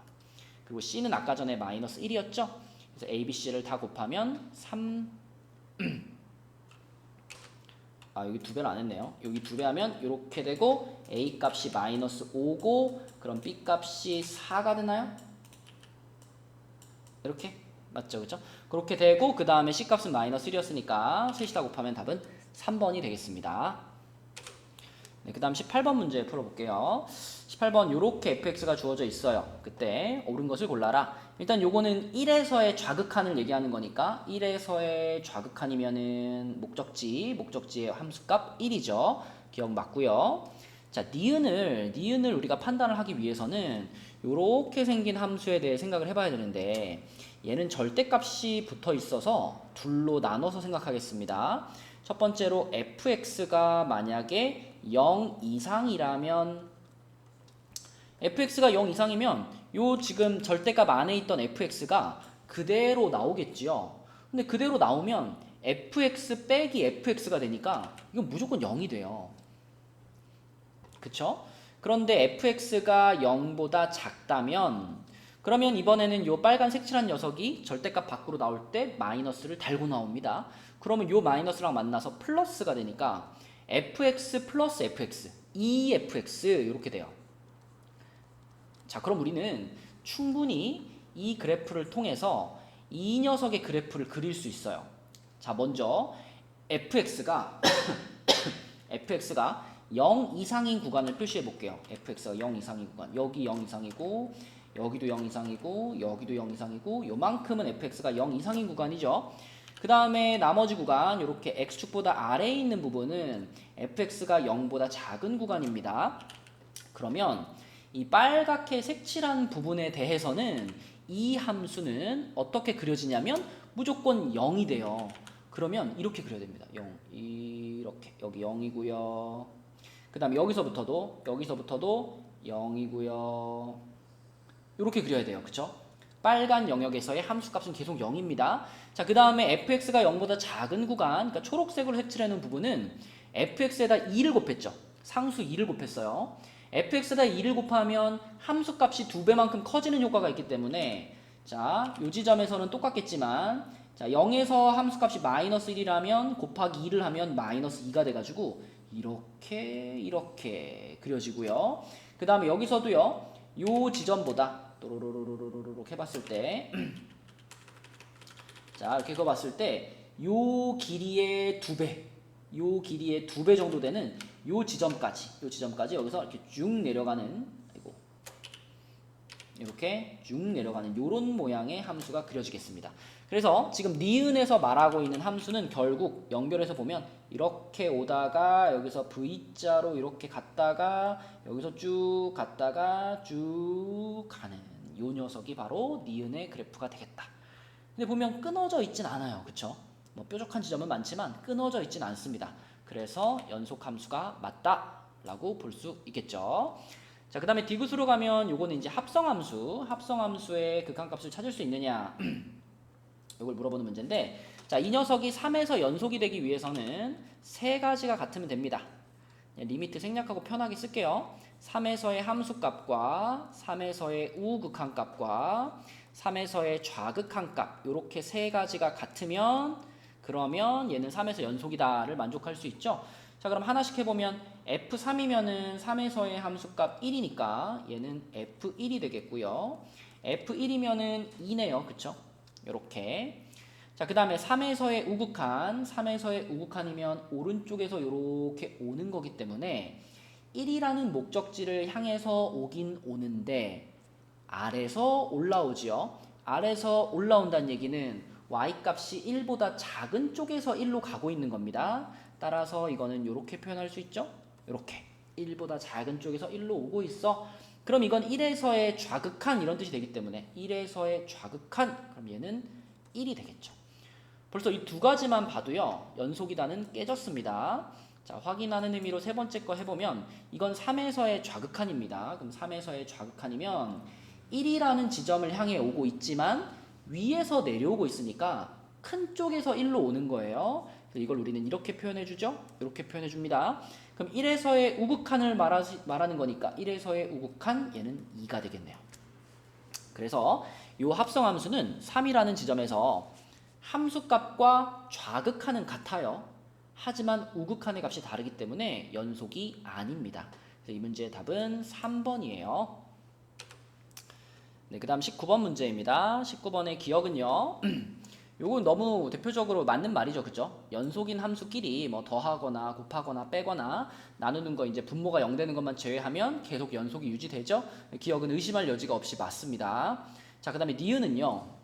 그리고 c는 아까 전에 마이너스 1이었죠? 그래서 a, b, c를 다 곱하면 3 여기 2배를 안 했네요. 여기 2배 하면 이렇게 되고 a 값이 마이너스 5고 그럼 b 값이 4가 되나요? 이렇게 맞죠? 그죠? 그렇게 되고 그 다음에 c 값은 마이너스 1이었으니까 셋이 다 곱하면 답은 3번이 되겠습니다. 네, 그 다음 18번 문제 풀어볼게요. 18번 요렇게 fx가 주어져 있어요. 그때 옳은 것을 골라라. 일단 요거는 1에서의 좌극한을 얘기하는 거니까 1에서의 좌극한이면은 목적지의 함수값 1이죠. 기억 맞고요. 자, 니은을 우리가 판단을 하기 위해서는 요렇게 생긴 함수에 대해 생각을 해봐야 되는데, 얘는 절대값이 붙어 있어서 둘로 나눠서 생각하겠습니다. 첫 번째로 fx가 만약에 0 이상이라면, fx가 0 이상이면 요 지금 절대값 안에 있던 fx가 그대로 나오겠지요. 근데 그대로 나오면 fx 빼기 fx가 되니까 이건 무조건 0이 돼요. 그쵸? 그런데 fx가 0보다 작다면, 그러면 이번에는 요 빨간 색칠한 녀석이 절대값 밖으로 나올 때 마이너스를 달고 나옵니다. 그러면 요 마이너스랑 만나서 플러스가 되니까 fx 플러스 fx, 2fx 이렇게 돼요. 자, 그럼 우리는 충분히 이 그래프를 통해서 이 녀석의 그래프를 그릴 수 있어요. 자, 먼저 fx가 0 이상인 구간을 표시해 볼게요. fx가 0 이상인 구간, 여기 0 이상이고 여기도 0 이상이고 여기도 0 이상이고 요만큼은 fx가 0 이상인 구간이죠. 그 다음에 나머지 구간 이렇게 x축보다 아래에 있는 부분은 fx가 0보다 작은 구간입니다. 그러면 이 빨갛게 색칠한 부분에 대해서는 이 함수는 어떻게 그려지냐면 무조건 0이 돼요. 그러면 이렇게 그려야 됩니다. 0 이렇게 여기 0이고요. 그 다음에 여기서부터도 0이고요. 이렇게 그려야 돼요. 그쵸? 빨간 영역에서의 함수값은 계속 0입니다. 자, 그 다음에 fx가 0보다 작은 구간, 그러니까 초록색으로 색칠해놓은 부분은 fx에다 2를 곱했죠. 상수 2를 곱했어요. fx에다 2를 곱하면 함수값이 2배만큼 커지는 효과가 있기 때문에 자, 요 지점에서는 똑같겠지만 자, 0에서 함수값이 마이너스 1이라면 곱하기 2를 하면 마이너스 2가 돼가지고 이렇게 그려지고요. 그 다음에 여기서도요. 요 지점보다 또로로로로로로 해봤을 때 자, 이렇게 그어봤을 때 요 길이의 2배 요 길이의 2배 정도 되는 요 지점까지 여기서 이렇게 쭉 내려가는 이렇게 쭉 내려가는 요런 모양의 함수가 그려지겠습니다. 그래서 지금 니은에서 말하고 있는 함수는 결국 연결해서 보면 이렇게 오다가 여기서 V자로 이렇게 갔다가 여기서 쭉 갔다가 쭉 가는 요 녀석이 바로 니은의 그래프가 되겠다. 근데 보면 끊어져 있진 않아요. 그쵸? 뭐 뾰족한 지점은 많지만 끊어져 있진 않습니다. 그래서 연속 함수가 맞다 라고 볼 수 있겠죠. 자, 그 다음에 디귿으로 가면 요거는 이제 합성함수의 극한값을 찾을 수 있느냐 요걸 물어보는 문제인데 자, 이 녀석이 3에서 연속이 되기 위해서는 세 가지가 같으면 됩니다. 리미트 생략하고 편하게 쓸게요. 3에서의 함수값과 3에서의 우극한값과 3에서의 좌극한값 요렇게 세 가지가 같으면 그러면 얘는 3에서 연속이다를 만족할 수 있죠. 자, 그럼 하나씩 해보면 F3이면은 3에서의 함수값 1이니까 얘는 F1이 되겠고요. F1이면은 2네요. 그쵸? 요렇게. 자, 그 다음에 3에서의 우극한이면 오른쪽에서 요렇게 오는 거기 때문에 1이라는 목적지를 향해서 오긴 오는데 아래서 올라오지요. 아래서 올라온다는 얘기는 y값이 1보다 작은 쪽에서 1로 가고 있는 겁니다. 따라서 이거는 이렇게 표현할 수 있죠. 이렇게 1보다 작은 쪽에서 1로 오고 있어. 그럼 이건 1에서의 좌극한 이런 뜻이 되기 때문에 1에서의 좌극한 그럼 얘는 1이 되겠죠. 벌써 이 두 가지만 봐도요. 연속이다는 깨졌습니다. 자, 확인하는 의미로 세 번째 거 해보면 이건 3에서의 좌극한입니다. 그럼 3에서의 좌극한이면 1이라는 지점을 향해 오고 있지만 위에서 내려오고 있으니까 큰 쪽에서 1로 오는 거예요. 그래서 이걸 우리는 이렇게 표현해주죠. 이렇게 표현해줍니다. 그럼 1에서의 우극한을 말하는 거니까 1에서의 우극한 얘는 2가 되겠네요. 그래서 이 합성함수는 3이라는 지점에서 함수값과 좌극한은 같아요. 하지만 우극한의 값이 다르기 때문에 연속이 아닙니다. 그래서 이 문제의 답은 3번이에요. 네, 그 다음 19번 문제입니다. 19번의 기억은요. 요건 너무 대표적으로 맞는 말이죠. 그죠? 연속인 함수끼리 뭐 더하거나 곱하거나 빼거나 나누는 거 이제 분모가 0 되는 것만 제외하면 계속 연속이 유지되죠? 기억은 의심할 여지가 없이 맞습니다. 자, 그 다음에 니은은요.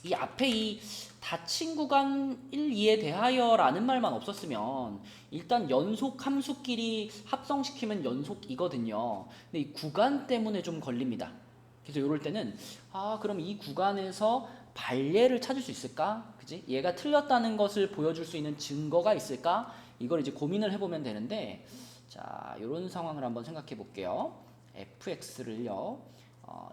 이 앞에 이 닫힌 구간 1, 2에 대하여 라는 말만 없었으면 일단 연속 함수끼리 합성시키면 연속이거든요. 근데 이 구간 때문에 좀 걸립니다. 그래서 이럴 때는 그럼 이 구간에서 발례를 찾을 수 있을까? 그지? 얘가 틀렸다는 것을 보여줄 수 있는 증거가 있을까? 이걸 이제 고민을 해보면 되는데 자, 이런 상황을 한번 생각해 볼게요. fx를요.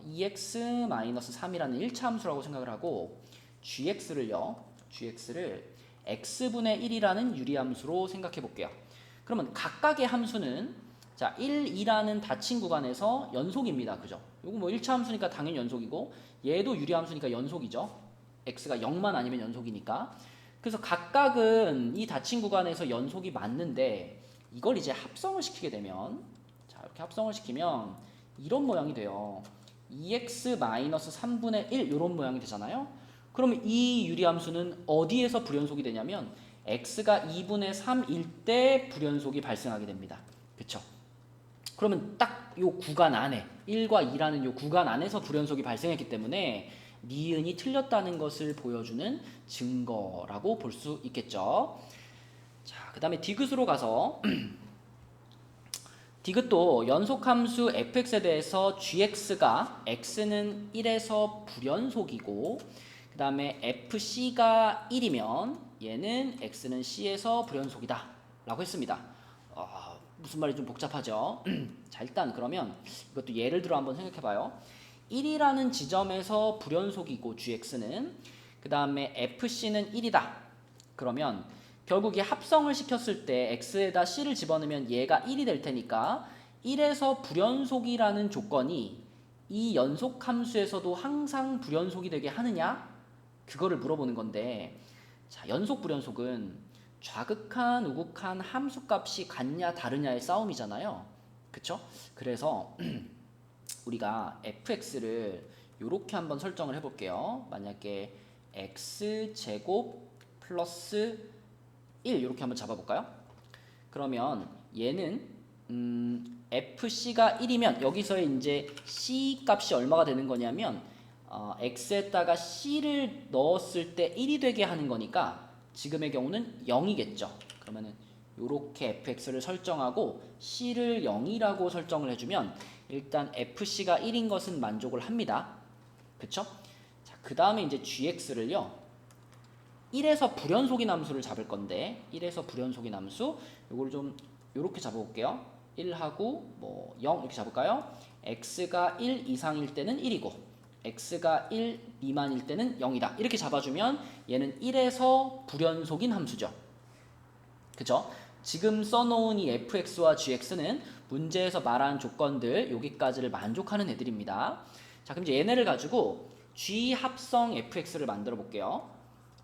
2x-3이라는 1차 함수라고 생각을 하고 gx를 x분의 1이라는 유리함수로 생각해 볼게요. 그러면 각각의 함수는 자, 1, 2라는 닫힌 구간에서 연속입니다. 그죠? 요거 뭐 1차 함수니까 당연히 연속이고 얘도 유리함수니까 연속이죠. x가 0만 아니면 연속이니까. 그래서 각각은 이 닫힌 구간에서 연속이 맞는데 이걸 이제 합성을 시키게 되면 자, 이렇게 합성을 시키면 이런 모양이 돼요. 2x-3분의 1 이런 모양이 되잖아요. 그러면 이 유리함수는 어디에서 불연속이 되냐면 x가 2분의 3일 때 불연속이 발생하게 됩니다. 그쵸? 그러면 딱 요 구간 안에 1과 2라는 요 구간 안에서 불연속이 발생했기 때문에 니은이 틀렸다는 것을 보여주는 증거라고 볼 수 있겠죠. 자, 그 다음에 디귿으로 가서 디귿도 연속함수 fx에 대해서 gx가 x는 1에서 불연속이고 그 다음에 fc가 1이면 얘는 x는 c에서 불연속이다 라고 했습니다. 무슨 말이 좀 복잡하죠? 자, 일단 그러면 이것도 예를 들어 한번 생각해 봐요. 1이라는 지점에서 불연속이고 gx는 그 다음에 fc는 1이다. 그러면 결국 이 합성을 시켰을 때 x에다 c를 집어넣으면 얘가 1이 될 테니까 1에서 불연속이라는 조건이 이 연속함수에서도 항상 불연속이 되게 하느냐? 그거를 물어보는 건데, 자, 연속 불연속은 좌극한 우극한 함수값이 같냐 다르냐의 싸움이잖아요. 그쵸? 그래서 우리가 fx를 이렇게 한번 설정을 해볼게요. 만약에 x제곱 플러스 1 이렇게 한번 잡아볼까요? 그러면 얘는 fc가 1이면 여기서의 이제 c 값이 얼마가 되는 거냐면 x에다가 c를 넣었을 때 1이 되게 하는 거니까 지금의 경우는 0이겠죠. 그러면은 이렇게 fx를 설정하고 c를 0이라고 설정을 해주면 일단 fc가 1인 것은 만족을 합니다. 그쵸? 자, 그 다음에 이제 gx를요. 1에서 불연속인 함수를 잡을 건데 1에서 불연속인 함수 이걸 좀 이렇게 잡아볼게요. 1하고 뭐 0 이렇게 잡을까요? x가 1 이상일 때는 1이고 x가 1 미만일 때는 0이다. 이렇게 잡아주면 얘는 1에서 불연속인 함수죠. 그죠? 지금 써놓은 이 fx와 gx는 문제에서 말한 조건들 여기까지를 만족하는 애들입니다. 자, 그럼 이제 얘네를 가지고 g 합성 fx를 만들어 볼게요.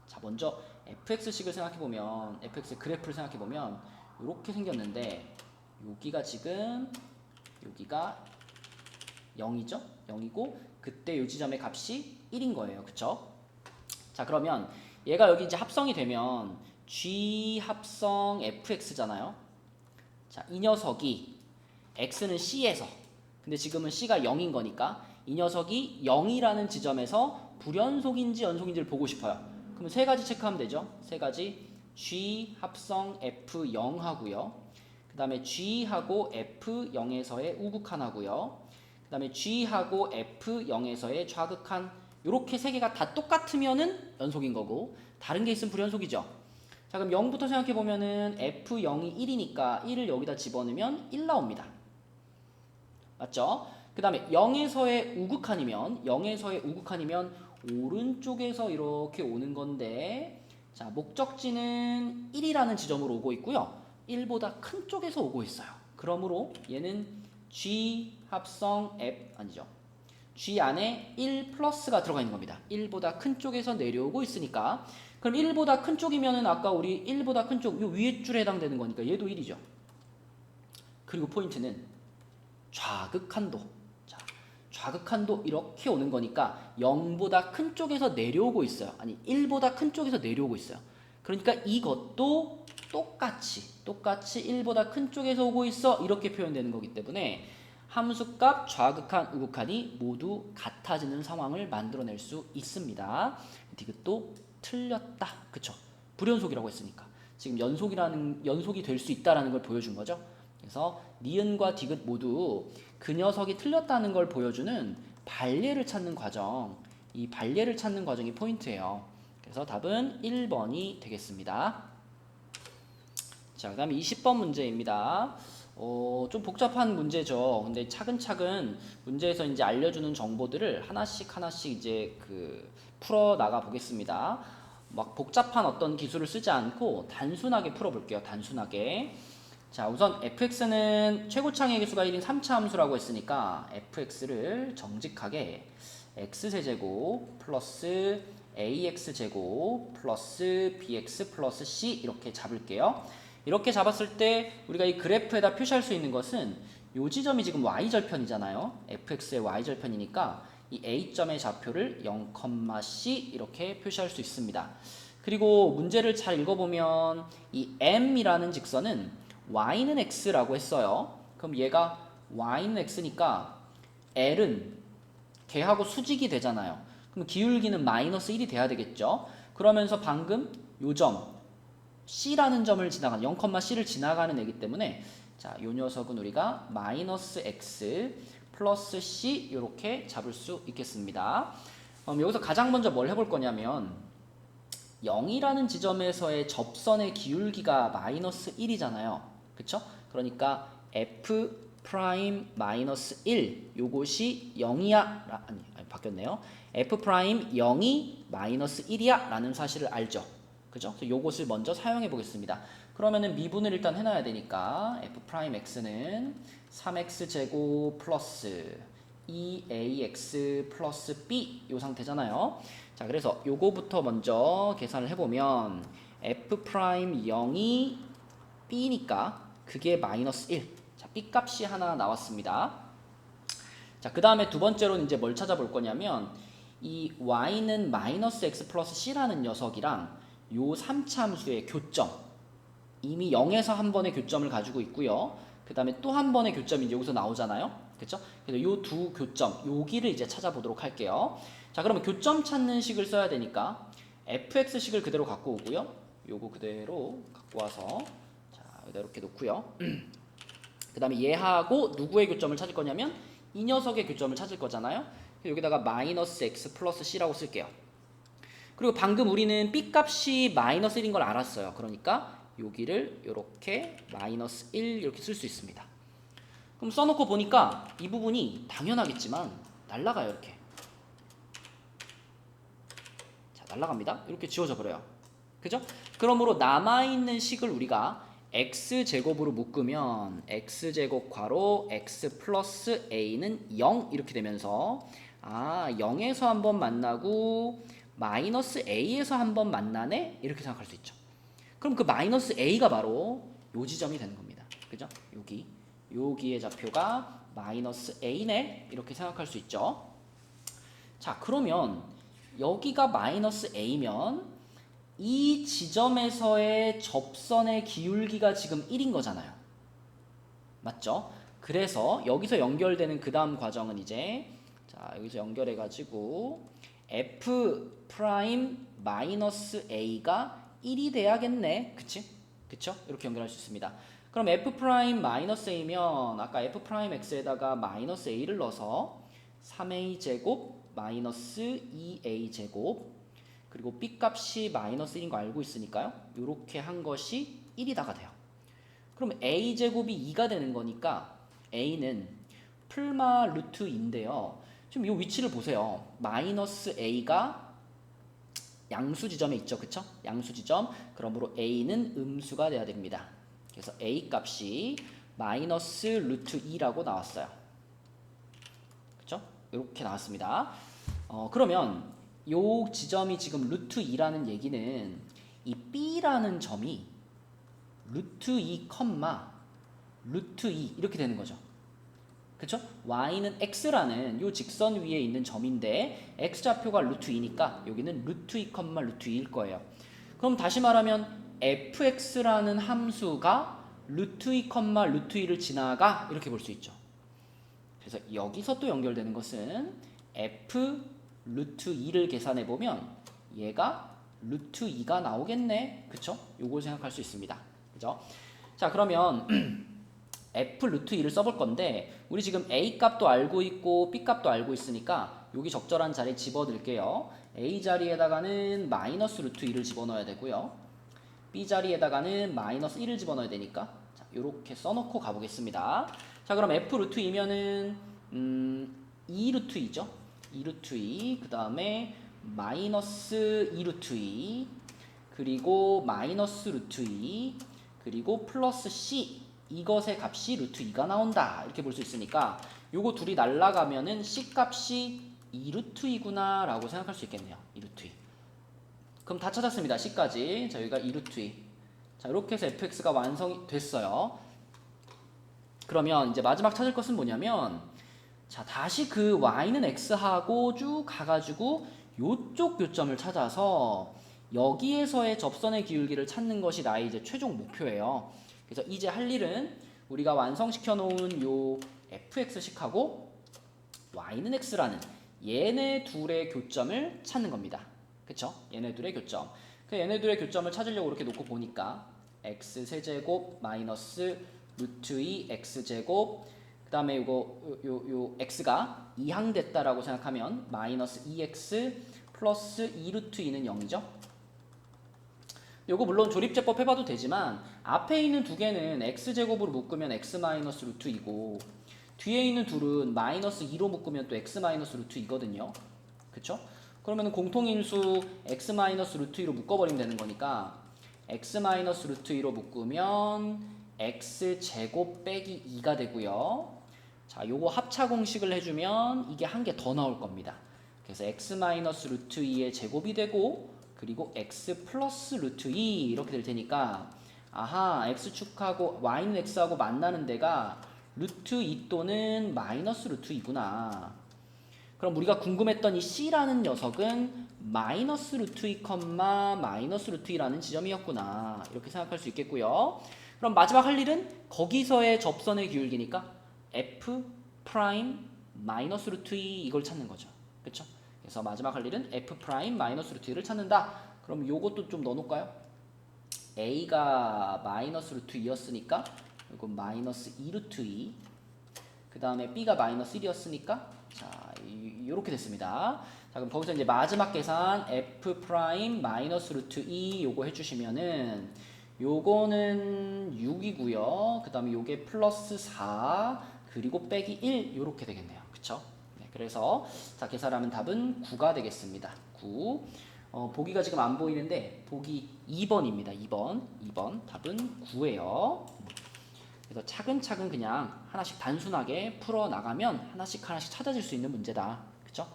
자, 먼저 fx식을 생각해보면 fx 그래프를 생각해보면 이렇게 생겼는데 여기가 지금 여기가 0이죠? 0이고 그때 이 지점의 값이 1인 거예요. 그쵸? 자, 그러면 얘가 여기 이제 합성이 되면 g 합성 fx잖아요. 자, 이 녀석이 x는 c에서 근데 지금은 c가 0인 거니까 이 녀석이 0이라는 지점에서 불연속인지 연속인지를 보고 싶어요. 그럼 세 가지 체크하면 되죠. 세 가지 g 합성 f0 하고요. 그 다음에 g하고 f0에서의 우극한 하고요. 그 다음에 g하고 f0에서의 좌극한 이렇게 세 개가 다 똑같으면은 연속인 거고 다른 게 있으면 불연속이죠. 자, 그럼 0부터 생각해 보면은 f0이 1이니까 1을 여기다 집어넣으면 1 나옵니다. 맞죠? 그 다음에 0에서의 우극한이면 오른쪽에서 이렇게 오는 건데 자, 목적지는 1이라는 지점으로 오고 있고요. 1보다 큰 쪽에서 오고 있어요. 그러므로 얘는 G 합성 F 아니죠. G 안에 1 플러스가 들어가 있는 겁니다. 1보다 큰 쪽에서 내려오고 있으니까 그럼 1보다 큰 쪽이면은 아까 우리 1보다 큰 쪽 요 위에 줄에 해당되는 거니까 얘도 1이죠. 그리고 포인트는 좌극한도. 좌극한도 이렇게 오는 거니까 0보다 큰 쪽에서 내려오고 있어요. 아니 1보다 큰 쪽에서 내려오고 있어요. 그러니까 이것도 똑같이 1보다 큰 쪽에서 오고 있어 이렇게 표현되는 거기 때문에 함수값 좌극한 우극한이 모두 같아지는 상황을 만들어낼 수 있습니다. 디귿도 틀렸다. 그쵸? 불연속이라고 했으니까 지금 연속이 될 수 있다라는 걸 보여준 거죠. 그래서 니은과 디귿 모두 그 녀석이 틀렸다는 걸 보여주는 반례를 찾는 과정, 이 반례를 찾는 과정이 포인트예요. 그래서 답은 1번이 되겠습니다. 자, 그 다음에 20번 문제입니다. 좀 복잡한 문제죠. 근데 차근차근 문제에서 이제 알려주는 정보들을 하나씩 이제 풀어 나가 보겠습니다. 막 복잡한 어떤 기술을 쓰지 않고 단순하게 풀어볼게요. 단순하게. 자, 우선 fx는 최고창의 개수가 1인 3차 함수라고 했으니까 fx를 정직하게 x세제곱 플러스 ax제곱 플러스 bx 플러스 c 이렇게 잡을게요. 이렇게 잡았을 때 우리가 이 그래프에다 표시할 수 있는 것은 요 지점이 지금 y절편이잖아요. fx의 y절편이니까 이 a점의 좌표를 0,c 이렇게 표시할 수 있습니다. 그리고 문제를 잘 읽어보면 이 m이라는 직선은 y는 x라고 했어요. 그럼 얘가 y는 x니까 l은 걔하고 수직이 되잖아요. 그럼 기울기는 마이너스 1이 돼야 되겠죠. 그러면서 방금 요 점 C라는 점을 지나가는 0,C를 지나가는 애기 때문에 자, 요 녀석은 우리가 마이너스 X 플러스 C 이렇게 잡을 수 있겠습니다. 여기서 가장 먼저 뭘 해볼 거냐면 0이라는 지점에서의 접선의 기울기가 마이너스 1이잖아요. 그쵸? 그러니까 F 프라임 마이너스 1 요것이 0이야 아니 바뀌었네요. F 프라임 0이 마이너스 1이야 라는 사실을 알죠. 그죠? 그래서 요것을 먼저 사용해 보겠습니다. 그러면은 미분을 일단 해놔야 되니까 F 프라임 X는 3X 제곱 플러스 2AX 플러스 B 요 상태잖아요. 자, 그래서 요거부터 먼저 계산을 해보면 F 프라임 0이 B니까 그게 마이너스 1. 자, B 값이 하나 나왔습니다. 자, 그 다음에 두 번째로는 이제 뭘 찾아볼 거냐면 이 Y는 마이너스 X 플러스 C라는 녀석이랑 요 3차 함수의 교점 이미 0에서 한 번의 교점을 가지고 있고요. 그 다음에 또 한 번의 교점이 이제 여기서 나오잖아요. 그쵸? 그래서 요 두 교점 여기를 이제 찾아보도록 할게요. 자, 그러면 교점 찾는 식을 써야 되니까 fx식을 그대로 갖고 오고요. 요거 그대로 갖고 와서 자, 여기다 이렇게 놓고요. 그 다음에 얘하고 누구의 교점을 찾을 거냐면 이 녀석의 교점을 찾을 거잖아요. 여기다가 마이너스 x 플러스 c라고 쓸게요. 그리고 방금 우리는 b 값이 마이너스 1인 걸 알았어요. 그러니까 여기를 이렇게 마이너스 1 이렇게 쓸 수 있습니다. 그럼 써놓고 보니까 이 부분이 당연하겠지만 날라가요. 이렇게 자, 날라갑니다. 이렇게 지워져 버려요. 그죠? 그러므로 남아있는 식을 우리가 x제곱으로 묶으면 x제곱 괄호 x 플러스 a는 0 이렇게 되면서 0에서 한번 만나고 마이너스 a에서 한번 만나네 이렇게 생각할 수 있죠. 그럼 그 마이너스 a가 바로 요 지점이 되는 겁니다. 그죠? 여기의 좌표가 마이너스 a네 이렇게 생각할 수 있죠. 자, 그러면 여기가 마이너스 a면 이 지점에서의 접선의 기울기가 지금 1인 거잖아요. 맞죠? 그래서 여기서 연결되는 그 다음 과정은 이제 자, 여기서 연결해 가지고 f 프라임 마이너스 a가 1이 돼야겠네. 그치? 그쵸? 이렇게 연결할 수 있습니다. 그럼 f 프라임 마이너스 a면 아까 f 프라임 x에다가 마이너스 a를 넣어서 3a 제곱 마이너스 2a 제곱 그리고 b 값이 마이너스 1인 거 알고 있으니까요. 이렇게 한 것이 1이다가 돼요. 그럼 a 제곱이 2가 되는 거니까 a는 풀마 루트 2인데요. 지금 이 위치를 보세요. 마이너스 a가 양수 지점에 있죠. 그쵸? 양수 지점. 그러므로 a는 음수가 돼야 됩니다. 그래서 a 값이 마이너스 루트 2라고 나왔어요. 그쵸? 이렇게 나왔습니다. 그러면 요 지점이 지금 루트 2라는 얘기는 이 b라는 점이 루트 2, 루트 2 이렇게 되는 거죠. 그쵸? y는 x라는 요 직선 위에 있는 점인데 x좌표가 루트 2니까 여기는 루트 2, 루트 2일 거예요. 그럼 다시 말하면 fx라는 함수가 루트 2, 루트 2를 지나가 이렇게 볼 수 있죠. 그래서 여기서 또 연결되는 것은 f 루트 2를 계산해 보면 얘가 루트 2가 나오겠네. 그쵸? 요걸 생각할 수 있습니다. 그죠? 자, 그러면 f 루트 2를 써볼 건데 우리 지금 a 값도 알고 있고 b 값도 알고 있으니까 여기 적절한 자리에 집어넣을게요. a 자리에다가는 마이너스 루트 2를 집어넣어야 되고요. b 자리에다가는 마이너스 1을 집어넣어야 되니까 자, 이렇게 써놓고 가보겠습니다. 자, 그럼 f 루트 2면은 2 루트 2죠. 2 루트 2, 그 다음에 마이너스 2 루트 2, 그리고 마이너스 루트 2, 그리고 플러스 c 이것의 값이 루트 2가 나온다 이렇게 볼 수 있으니까 요거 둘이 날라가면은 c 값이 2 루트 2구나 라고 생각할 수 있겠네요. 2 루트 2. 그럼 다 찾았습니다. c까지. 자, 여기가 2 루트 2. 자, 이렇게 해서 fx가 완성이 됐어요. 그러면 이제 마지막 찾을 것은 뭐냐면 자, 다시 그 y는 x하고 쭉 가가지고 요쪽 요점을 찾아서 여기에서의 접선의 기울기를 찾는 것이 나의 이제 최종 목표예요. 그래서 이제 할 일은 우리가 완성시켜 놓은 요 fx식하고 y는 x라는 얘네 둘의 교점을 찾는 겁니다. 그쵸? 얘네 둘의 교점. 얘네 둘의 교점을 찾으려고 이렇게 놓고 보니까 x 세제곱 마이너스 루트 2 x 제곱 그 다음에 요 x가 이항됐다라고 생각하면 마이너스 2x 플러스 2 루트 2는 0이죠. 요거 물론 조립제법 해봐도 되지만 앞에 있는 두 개는 x제곱으로 묶으면 x 마이너스 루트 2고 뒤에 있는 둘은 마이너스 2로 묶으면 또 x 마이너스 루트 2거든요. 그쵸? 그러면 공통인수 x 마이너스 루트 2로 묶어버리면 되는 거니까 x 마이너스 루트 2로 묶으면 x 제곱 빼기 2가 되고요. 자, 요거 합차 공식을 해주면 이게 한 개 더 나올 겁니다. 그래서 x 마이너스 루트 2의 제곱이 되고 그리고 x 플러스 루트 2 이렇게 될 테니까 아하 x축하고 y는 x하고 만나는 데가 루트 2 또는 마이너스 루트 2구나. 그럼 우리가 궁금했던 이 c라는 녀석은 마이너스 루트 2, 마이너스 루트 2라는 지점이었구나. 이렇게 생각할 수 있겠고요. 그럼 마지막 할 일은 거기서의 접선의 기울기니까 f 프라임 마이너스 루트 2 이걸 찾는 거죠. 그쵸? 그래서 마지막 할 일은 f 프라임 마이너스 루트 2를 찾는다. 그럼 요것도 좀 넣어놓을까요? a가 마이너스 루트 2였으니까 이거 마이너스 2 루트 2. 그 다음에 b가 마이너스 1이었으니까 자 이렇게 됐습니다. 자 그럼 거기서 이제 마지막 계산 f 프라임 마이너스 루트 2 요거 해주시면은 요거는 6이고요. 그 다음에 요게 플러스 4 그리고 빼기 1 요렇게 되겠네요. 그쵸? 네, 그래서 자 계산하면 답은 9가 되겠습니다. 9. 보기가 지금 안 보이는데 보기 2번입니다. 2번 답은 9예요. 그래서 차근차근 그냥 하나씩 단순하게 풀어나가면 하나씩 찾아질 수 있는 문제다. 그쵸?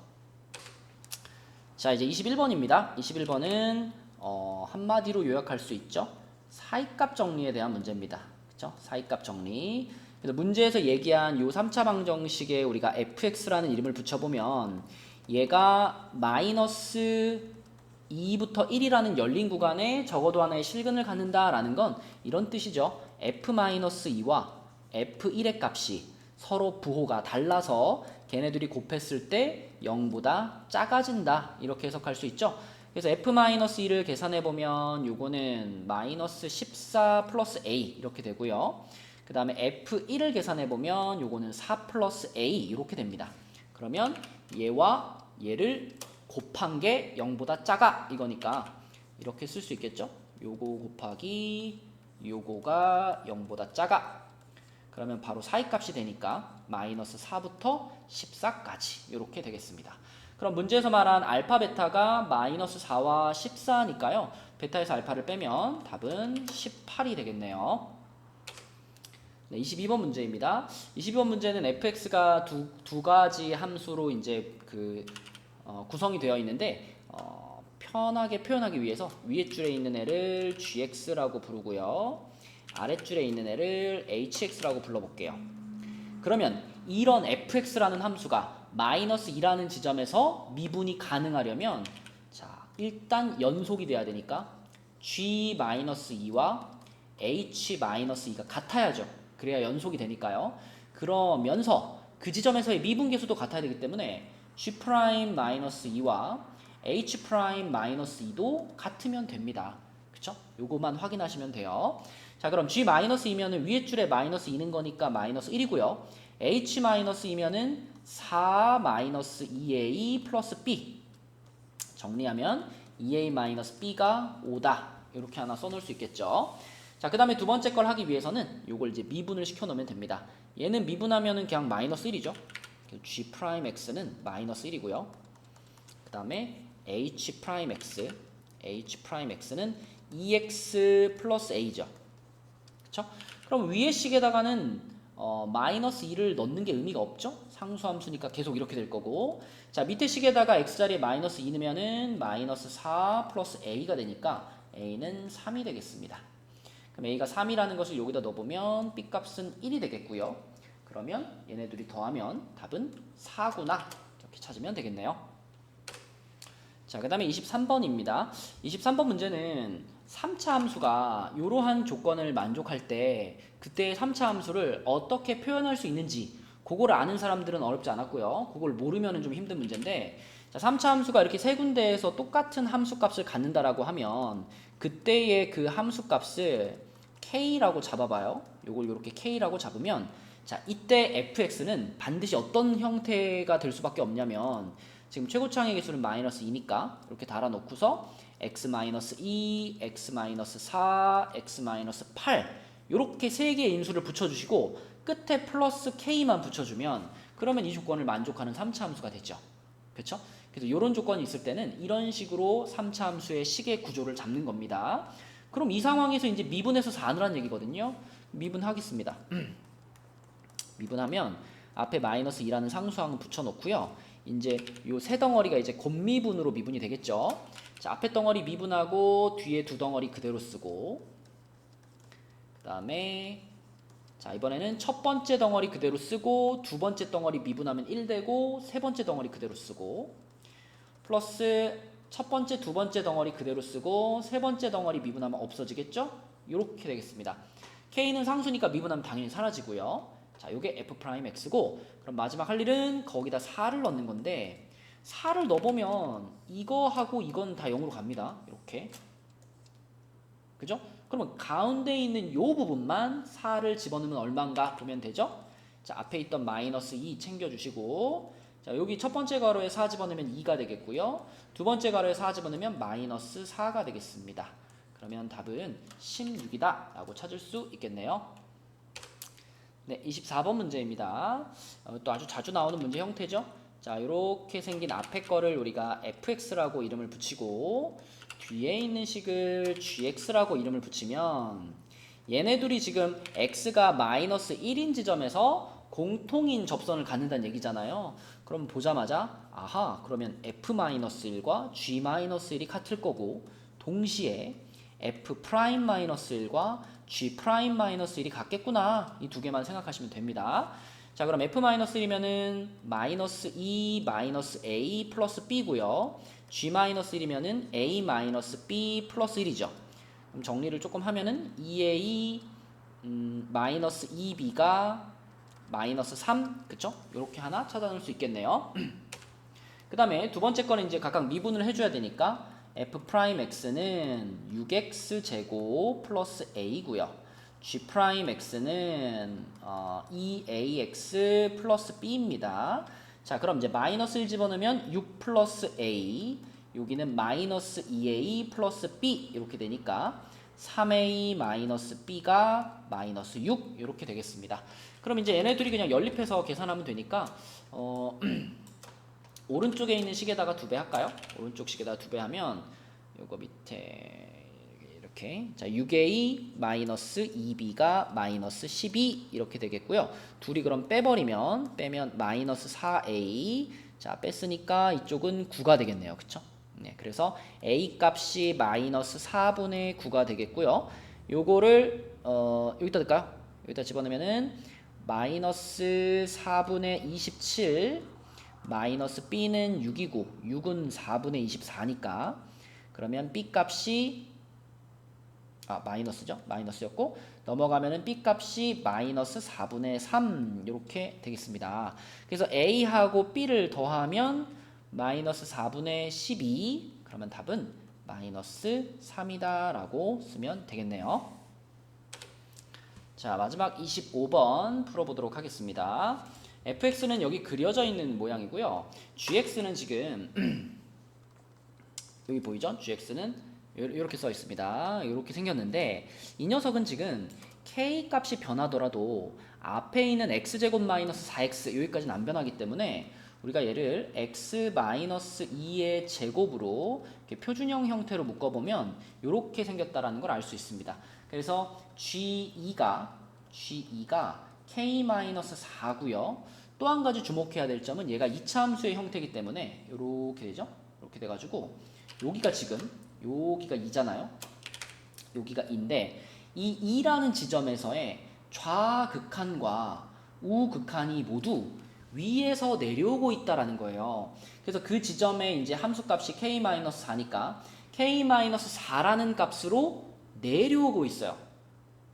자 이제 21번입니다. 21번은 한마디로 요약할 수 있죠. 사이값 정리에 대한 문제입니다. 그쵸? 사이값 정리. 그래서 문제에서 얘기한 요 3차 방정식에 우리가 fx라는 이름을 붙여보면 얘가 마이너스 2부터 1이라는 열린 구간에 적어도 하나의 실근을 갖는다라는 건 이런 뜻이죠. f-2와 f1의 값이 서로 부호가 달라서 걔네들이 곱했을 때 0보다 작아진다. 이렇게 해석할 수 있죠. 그래서 f-1을 계산해보면 요거는 마이너스 14 플러스 a 이렇게 되고요. 그 다음에 f1을 계산해보면 요거는 4 플러스 a 이렇게 됩니다. 그러면 얘와 얘를 곱한 게 0보다 작아 이거니까 이렇게 쓸 수 있겠죠. 요거 곱하기 요거가 0보다 작아. 그러면 바로 사이값이 되니까 마이너스 4부터 14까지 이렇게 되겠습니다. 그럼 문제에서 말한 알파 베타가 마이너스 4와 14니까요. 베타에서 알파를 빼면 답은 18이 되겠네요. 네, 22번 문제입니다. 22번 문제는 fx가 두 가지 함수로 이제 구성이 되어 있는데 편하게 표현하기 위해서 위에 줄에 있는 애를 gx라고 부르고요. 아랫줄에 있는 애를 hx라고 불러볼게요. 그러면 이런 fx라는 함수가 마이너스 2라는 지점에서 미분이 가능하려면 자 일단 연속이 돼야 되니까 g-2와 h-2가 같아야죠. 그래야 연속이 되니까요. 그러면서 그 지점에서의 미분계수도 같아야 되기 때문에 g'-2와 h'-2도 같으면 됩니다. 그쵸? 요거만 확인하시면 돼요. 자 그럼 g-2면은 위에 줄에 마이너스 2는 거니까 마이너스 1이고요. h-2면은 4-2a 플러스 b 정리하면 2a-b가 5다. 이렇게 하나 써놓을 수 있겠죠. 자 그 다음에 두 번째 걸 하기 위해서는 요걸 이제 미분을 시켜 놓으면 됩니다. 얘는 미분하면은 그냥 마이너스 1이죠. g'x는 마이너스 1이고요. 그 다음에 h'x는 2x 플러스 a죠. 그쵸? 그럼 위의 식에다가는 마이너스 2를 넣는 게 의미가 없죠? 상수함수니까 계속 이렇게 될 거고. 자 밑에 식에다가 x자리에 마이너스 2 넣으면은 마이너스 4 플러스 a가 되니까 a는 3이 되겠습니다. 그럼 a가 3이라는 것을 여기다 넣어보면 b 값은 1이 되겠고요. 그러면 얘네들이 더하면 답은 4구나. 이렇게 찾으면 되겠네요. 자, 그 다음에 23번입니다. 23번 문제는 3차 함수가 이러한 조건을 만족할 때 그때의 3차 함수를 어떻게 표현할 수 있는지 그거를 아는 사람들은 어렵지 않았고요. 그걸 모르면 좀 힘든 문제인데, 자, 3차 함수가 이렇게 세 군데에서 똑같은 함수 값을 갖는다라고 하면 그때의 그 함수 값을 k라고 잡아봐요. 요걸 이렇게 k라고 잡으면, 자, 이때 fx는 반드시 어떤 형태가 될 수밖에 없냐면, 지금 최고차항의 개수는 -2니까 이렇게 달아놓고서 x-2, x-4, x-8 이렇게 세 개의 인수를 붙여주시고 끝에 플러스 k만 붙여주면, 그러면 이 조건을 만족하는 3차 함수가 되죠. 그렇죠? 그래서 이런 조건이 있을 때는 이런 식으로 3차 함수의 식의 구조를 잡는 겁니다. 그럼 이 상황에서 이제 미분해서 4넣으란 얘기거든요. 미분하겠습니다. 미분하면 앞에 -2라는 상수항을 붙여놓고요. 이제 요 세 덩어리가 이제 곱미분으로 미분이 되겠죠. 자, 앞에 덩어리 미분하고 뒤에 두 덩어리 그대로 쓰고, 그 다음에 자, 이번에는 첫 번째 덩어리 그대로 쓰고 두 번째 덩어리 미분하면 1 되고 세 번째 덩어리 그대로 쓰고, 플러스 첫 번째 두 번째 덩어리 그대로 쓰고 세 번째 덩어리 미분하면 없어지겠죠? 이렇게 되겠습니다. k는 상수니까 미분하면 당연히 사라지고요. 자, 요게 f'x고, 그럼 마지막 할 일은 거기다 4를 넣는 건데, 4를 넣어보면 이거하고 이건 다 0으로 갑니다. 이렇게. 그죠? 그러면 가운데 있는 요 부분만 4를 집어넣으면 얼마인가 보면 되죠? 자, 앞에 있던 -2 챙겨주시고, 자, 여기 첫 번째 가로에 4 집어넣으면 2가 되겠고요. 두 번째 가로에 4 집어넣으면 -4가 되겠습니다. 그러면 답은 16이다 라고 찾을 수 있겠네요. 네, 24번 문제입니다. 또 아주 자주 나오는 문제 형태죠. 자, 이렇게 생긴 앞에 거를 우리가 fx라고 이름을 붙이고 뒤에 있는 식을 gx라고 이름을 붙이면, 얘네 둘이 지금 x가 -1인 지점에서 공통인 접선을 갖는다는 얘기잖아요. 그럼 보자마자 아하, 그러면 f-1과 g-1이 같을 거고, 동시에 f'-1과 g'-1이 같겠구나. 이 두 개만 생각하시면 됩니다. 자, 그럼 f-1이면은 -2 -a 플러스 b고요. g-1이면은 a b 플러스 1이죠. 그럼 정리를 조금 하면은 2a -2b가 -3, 그쵸? 이렇게 하나 찾아낼 수 있겠네요. 그 다음에 두 번째 거는 이제 각각 미분을 해줘야 되니까 f'x는 6x제곱 플러스 a고요. g'x는 2ax 플러스 b입니다. 자, 그럼 이제 -1 집어넣으면 6 플러스 a, 여기는 -2a 플러스 b 이렇게 되니까 3a 마이너스 b가 -6 이렇게 되겠습니다. 그럼 이제 얘네 둘이 그냥 연립해서 계산하면 되니까 오른쪽에 있는 식에다가 2배 할까요? 오른쪽 식에다가 2배 하면 요거 밑에 이렇게, 자, 6a 마이너스 2b가 -12 이렇게 되겠고요. 둘이 그럼 빼면 -4a, 자, 뺐으니까 이쪽은 9가 되겠네요. 그쵸? 네, 그래서 a 값이 -4분의 9가 되겠고요. 요거를 여기다 넣을까요? 여기다 집어넣으면은 -4분의 27 마이너스 b는 6이고 6은 4분의 24니까, 그러면 b 값이 마이너스죠. 마이너스였고, 넘어가면은 b 값이 -4분의 3 이렇게 되겠습니다. 그래서 a하고 b를 더하면 -4분의 12, 그러면 답은 -3이다 라고 쓰면 되겠네요. 자, 마지막 25번 풀어보도록 하겠습니다. fx는 여기 그려져 있는 모양이고요. gx는 지금 여기 보이죠? gx는 이렇게 써 있습니다. 이렇게 생겼는데, 이 녀석은 지금 k 값이 변하더라도 앞에 있는 x제곱 마이너스 4x 여기까지는 안 변하기 때문에 우리가 얘를 x-2의 제곱으로 이렇게 표준형 형태로 묶어보면 이렇게 생겼다라는 걸 알 수 있습니다. 그래서 g2가 k-4고요. 또 한 가지 주목해야 될 점은 얘가 2차 함수의 형태이기 때문에 이렇게 되죠. 이렇게 돼가지고 여기가 지금 여기가 2잖아요. 여기가 2인데 이 2라는 지점에서의 좌극한과 우극한이 모두 위에서 내려오고 있다라는 거예요. 그래서 그 지점에 이제 함수값이 k-4니까 k-4라는 값으로 내려오고 있어요.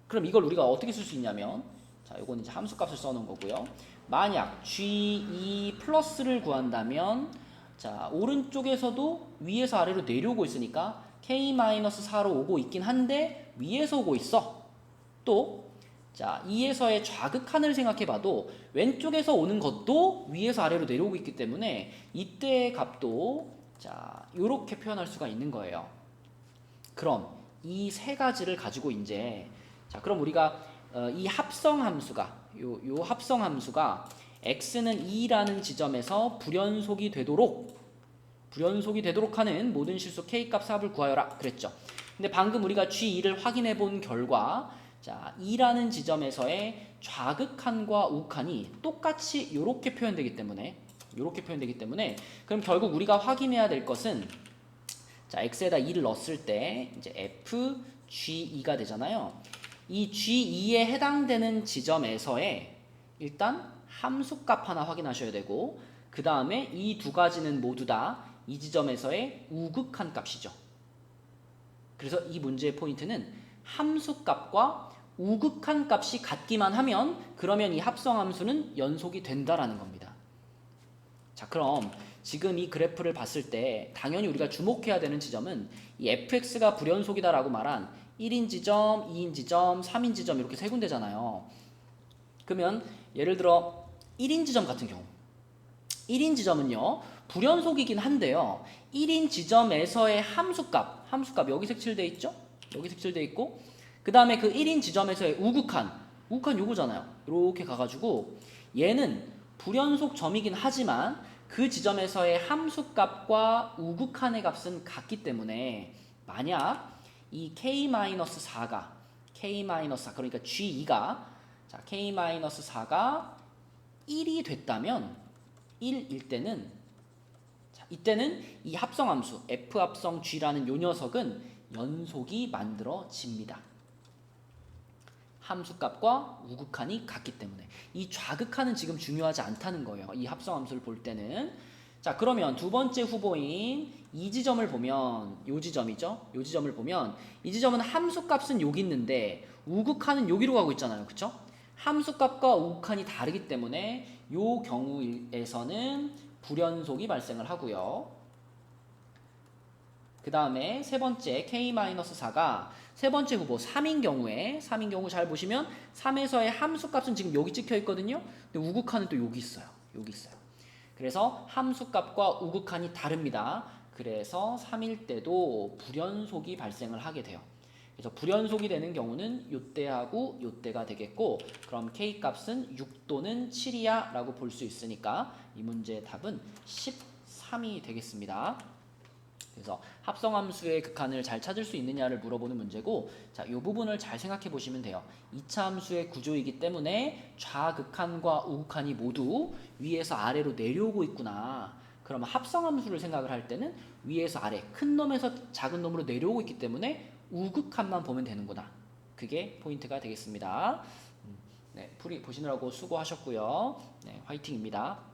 그럼 이걸 우리가 어떻게 쓸 수 있냐면, 자, 이거는 이제 함수값을 써놓은 거고요. 만약 G2 플러스를 구한다면 자, 오른쪽에서도 위에서 아래로 내려오고 있으니까 K-4로 오고 있긴 한데 위에서 오고 있어. 또 자, 2에서의 좌극한을 생각해봐도 왼쪽에서 오는 것도 위에서 아래로 내려오고 있기 때문에 이때의 값도 자, 요렇게 표현할 수가 있는 거예요. 그럼 이 세 가지를 가지고 이제 자, 그럼 우리가 이 합성 함수가 요 합성 함수가 x는 2라는 지점에서 불연속이 되도록 하는 모든 실수 k 값 합을 구하여라 그랬죠. 근데 방금 우리가 G2를 확인해 본 결과 자, 2라는 지점에서의 좌극한과 우극한이 똑같이 이렇게 표현되기 때문에 그럼 결국 우리가 확인해야 될 것은 자, x에다 2를 넣었을 때 이제 f g2가 되잖아요. 이 g2에 해당되는 지점에서의 일단 함수값 하나 확인하셔야 되고 그 다음에 이 두 가지는 모두 다 이 지점에서의 우극한 값이죠. 그래서 이 문제의 포인트는 함수값과 우극한 값이 같기만 하면 그러면 이 합성함수는 연속이 된다라는 겁니다. 자, 그럼 지금 이 그래프를 봤을 때 당연히 우리가 주목해야 되는 지점은 이 fx가 불연속이다라고 말한 1인 지점, 2인 지점, 3인 지점 이렇게 세 군데잖아요. 그러면 예를 들어 1인 지점 같은 경우 1인 지점은요 불연속이긴 한데요 1인 지점에서의 함수값 여기 색칠돼 있죠? 여기 색칠돼 있고 그 다음에 그 1인 지점에서의 우극한 요거잖아요. 이렇게 가가지고 얘는 불연속 점이긴 하지만 그 지점에서의 함수값과 우극한의 값은 같기 때문에 만약 이 K-4가 그러니까 G2가 자, K-4가 1이 됐다면 1일 때는 자, 이때는 이 합성함수 F 합성 G라는 요 녀석은 연속이 만들어집니다. 함수값과 우극한이 같기 때문에 이 좌극한은 지금 중요하지 않다는 거예요. 이 합성함수를 볼 때는 자 그러면 두 번째 후보인 이 지점을 보면 요 지점이죠. 요 지점을 보면 이 지점은 함수값은 여기 있는데 우극한은 여기로 가고 있잖아요. 그쵸? 함수값과 우극한이 다르기 때문에 요 경우에서는 불연속이 발생을 하고요. 그 다음에 세 번째 K-4가 세 번째 후보 3인 경우 잘 보시면 3에서의 함수값은 지금 여기 찍혀 있거든요. 근데 우극한은 또 여기 있어요. 그래서 함수값과 우극한이 다릅니다. 그래서 3일 때도 불연속이 발생을 하게 돼요. 그래서 불연속이 되는 경우는 요때하고 요때가 되겠고 그럼 K값은 6 또는 7이야 라고 볼 수 있으니까 이 문제의 답은 13이 되겠습니다. 그래서 합성함수의 극한을 잘 찾을 수 있느냐를 물어보는 문제고 자, 이 부분을 잘 생각해 보시면 돼요. 2차 함수의 구조이기 때문에 좌극한과 우극한이 모두 위에서 아래로 내려오고 있구나. 그러면 합성함수를 생각을 할 때는 위에서 아래 큰 놈에서 작은 놈으로 내려오고 있기 때문에 우극한만 보면 되는구나. 그게 포인트가 되겠습니다. 네, 풀이 보시느라고 수고하셨고요. 네, 화이팅입니다.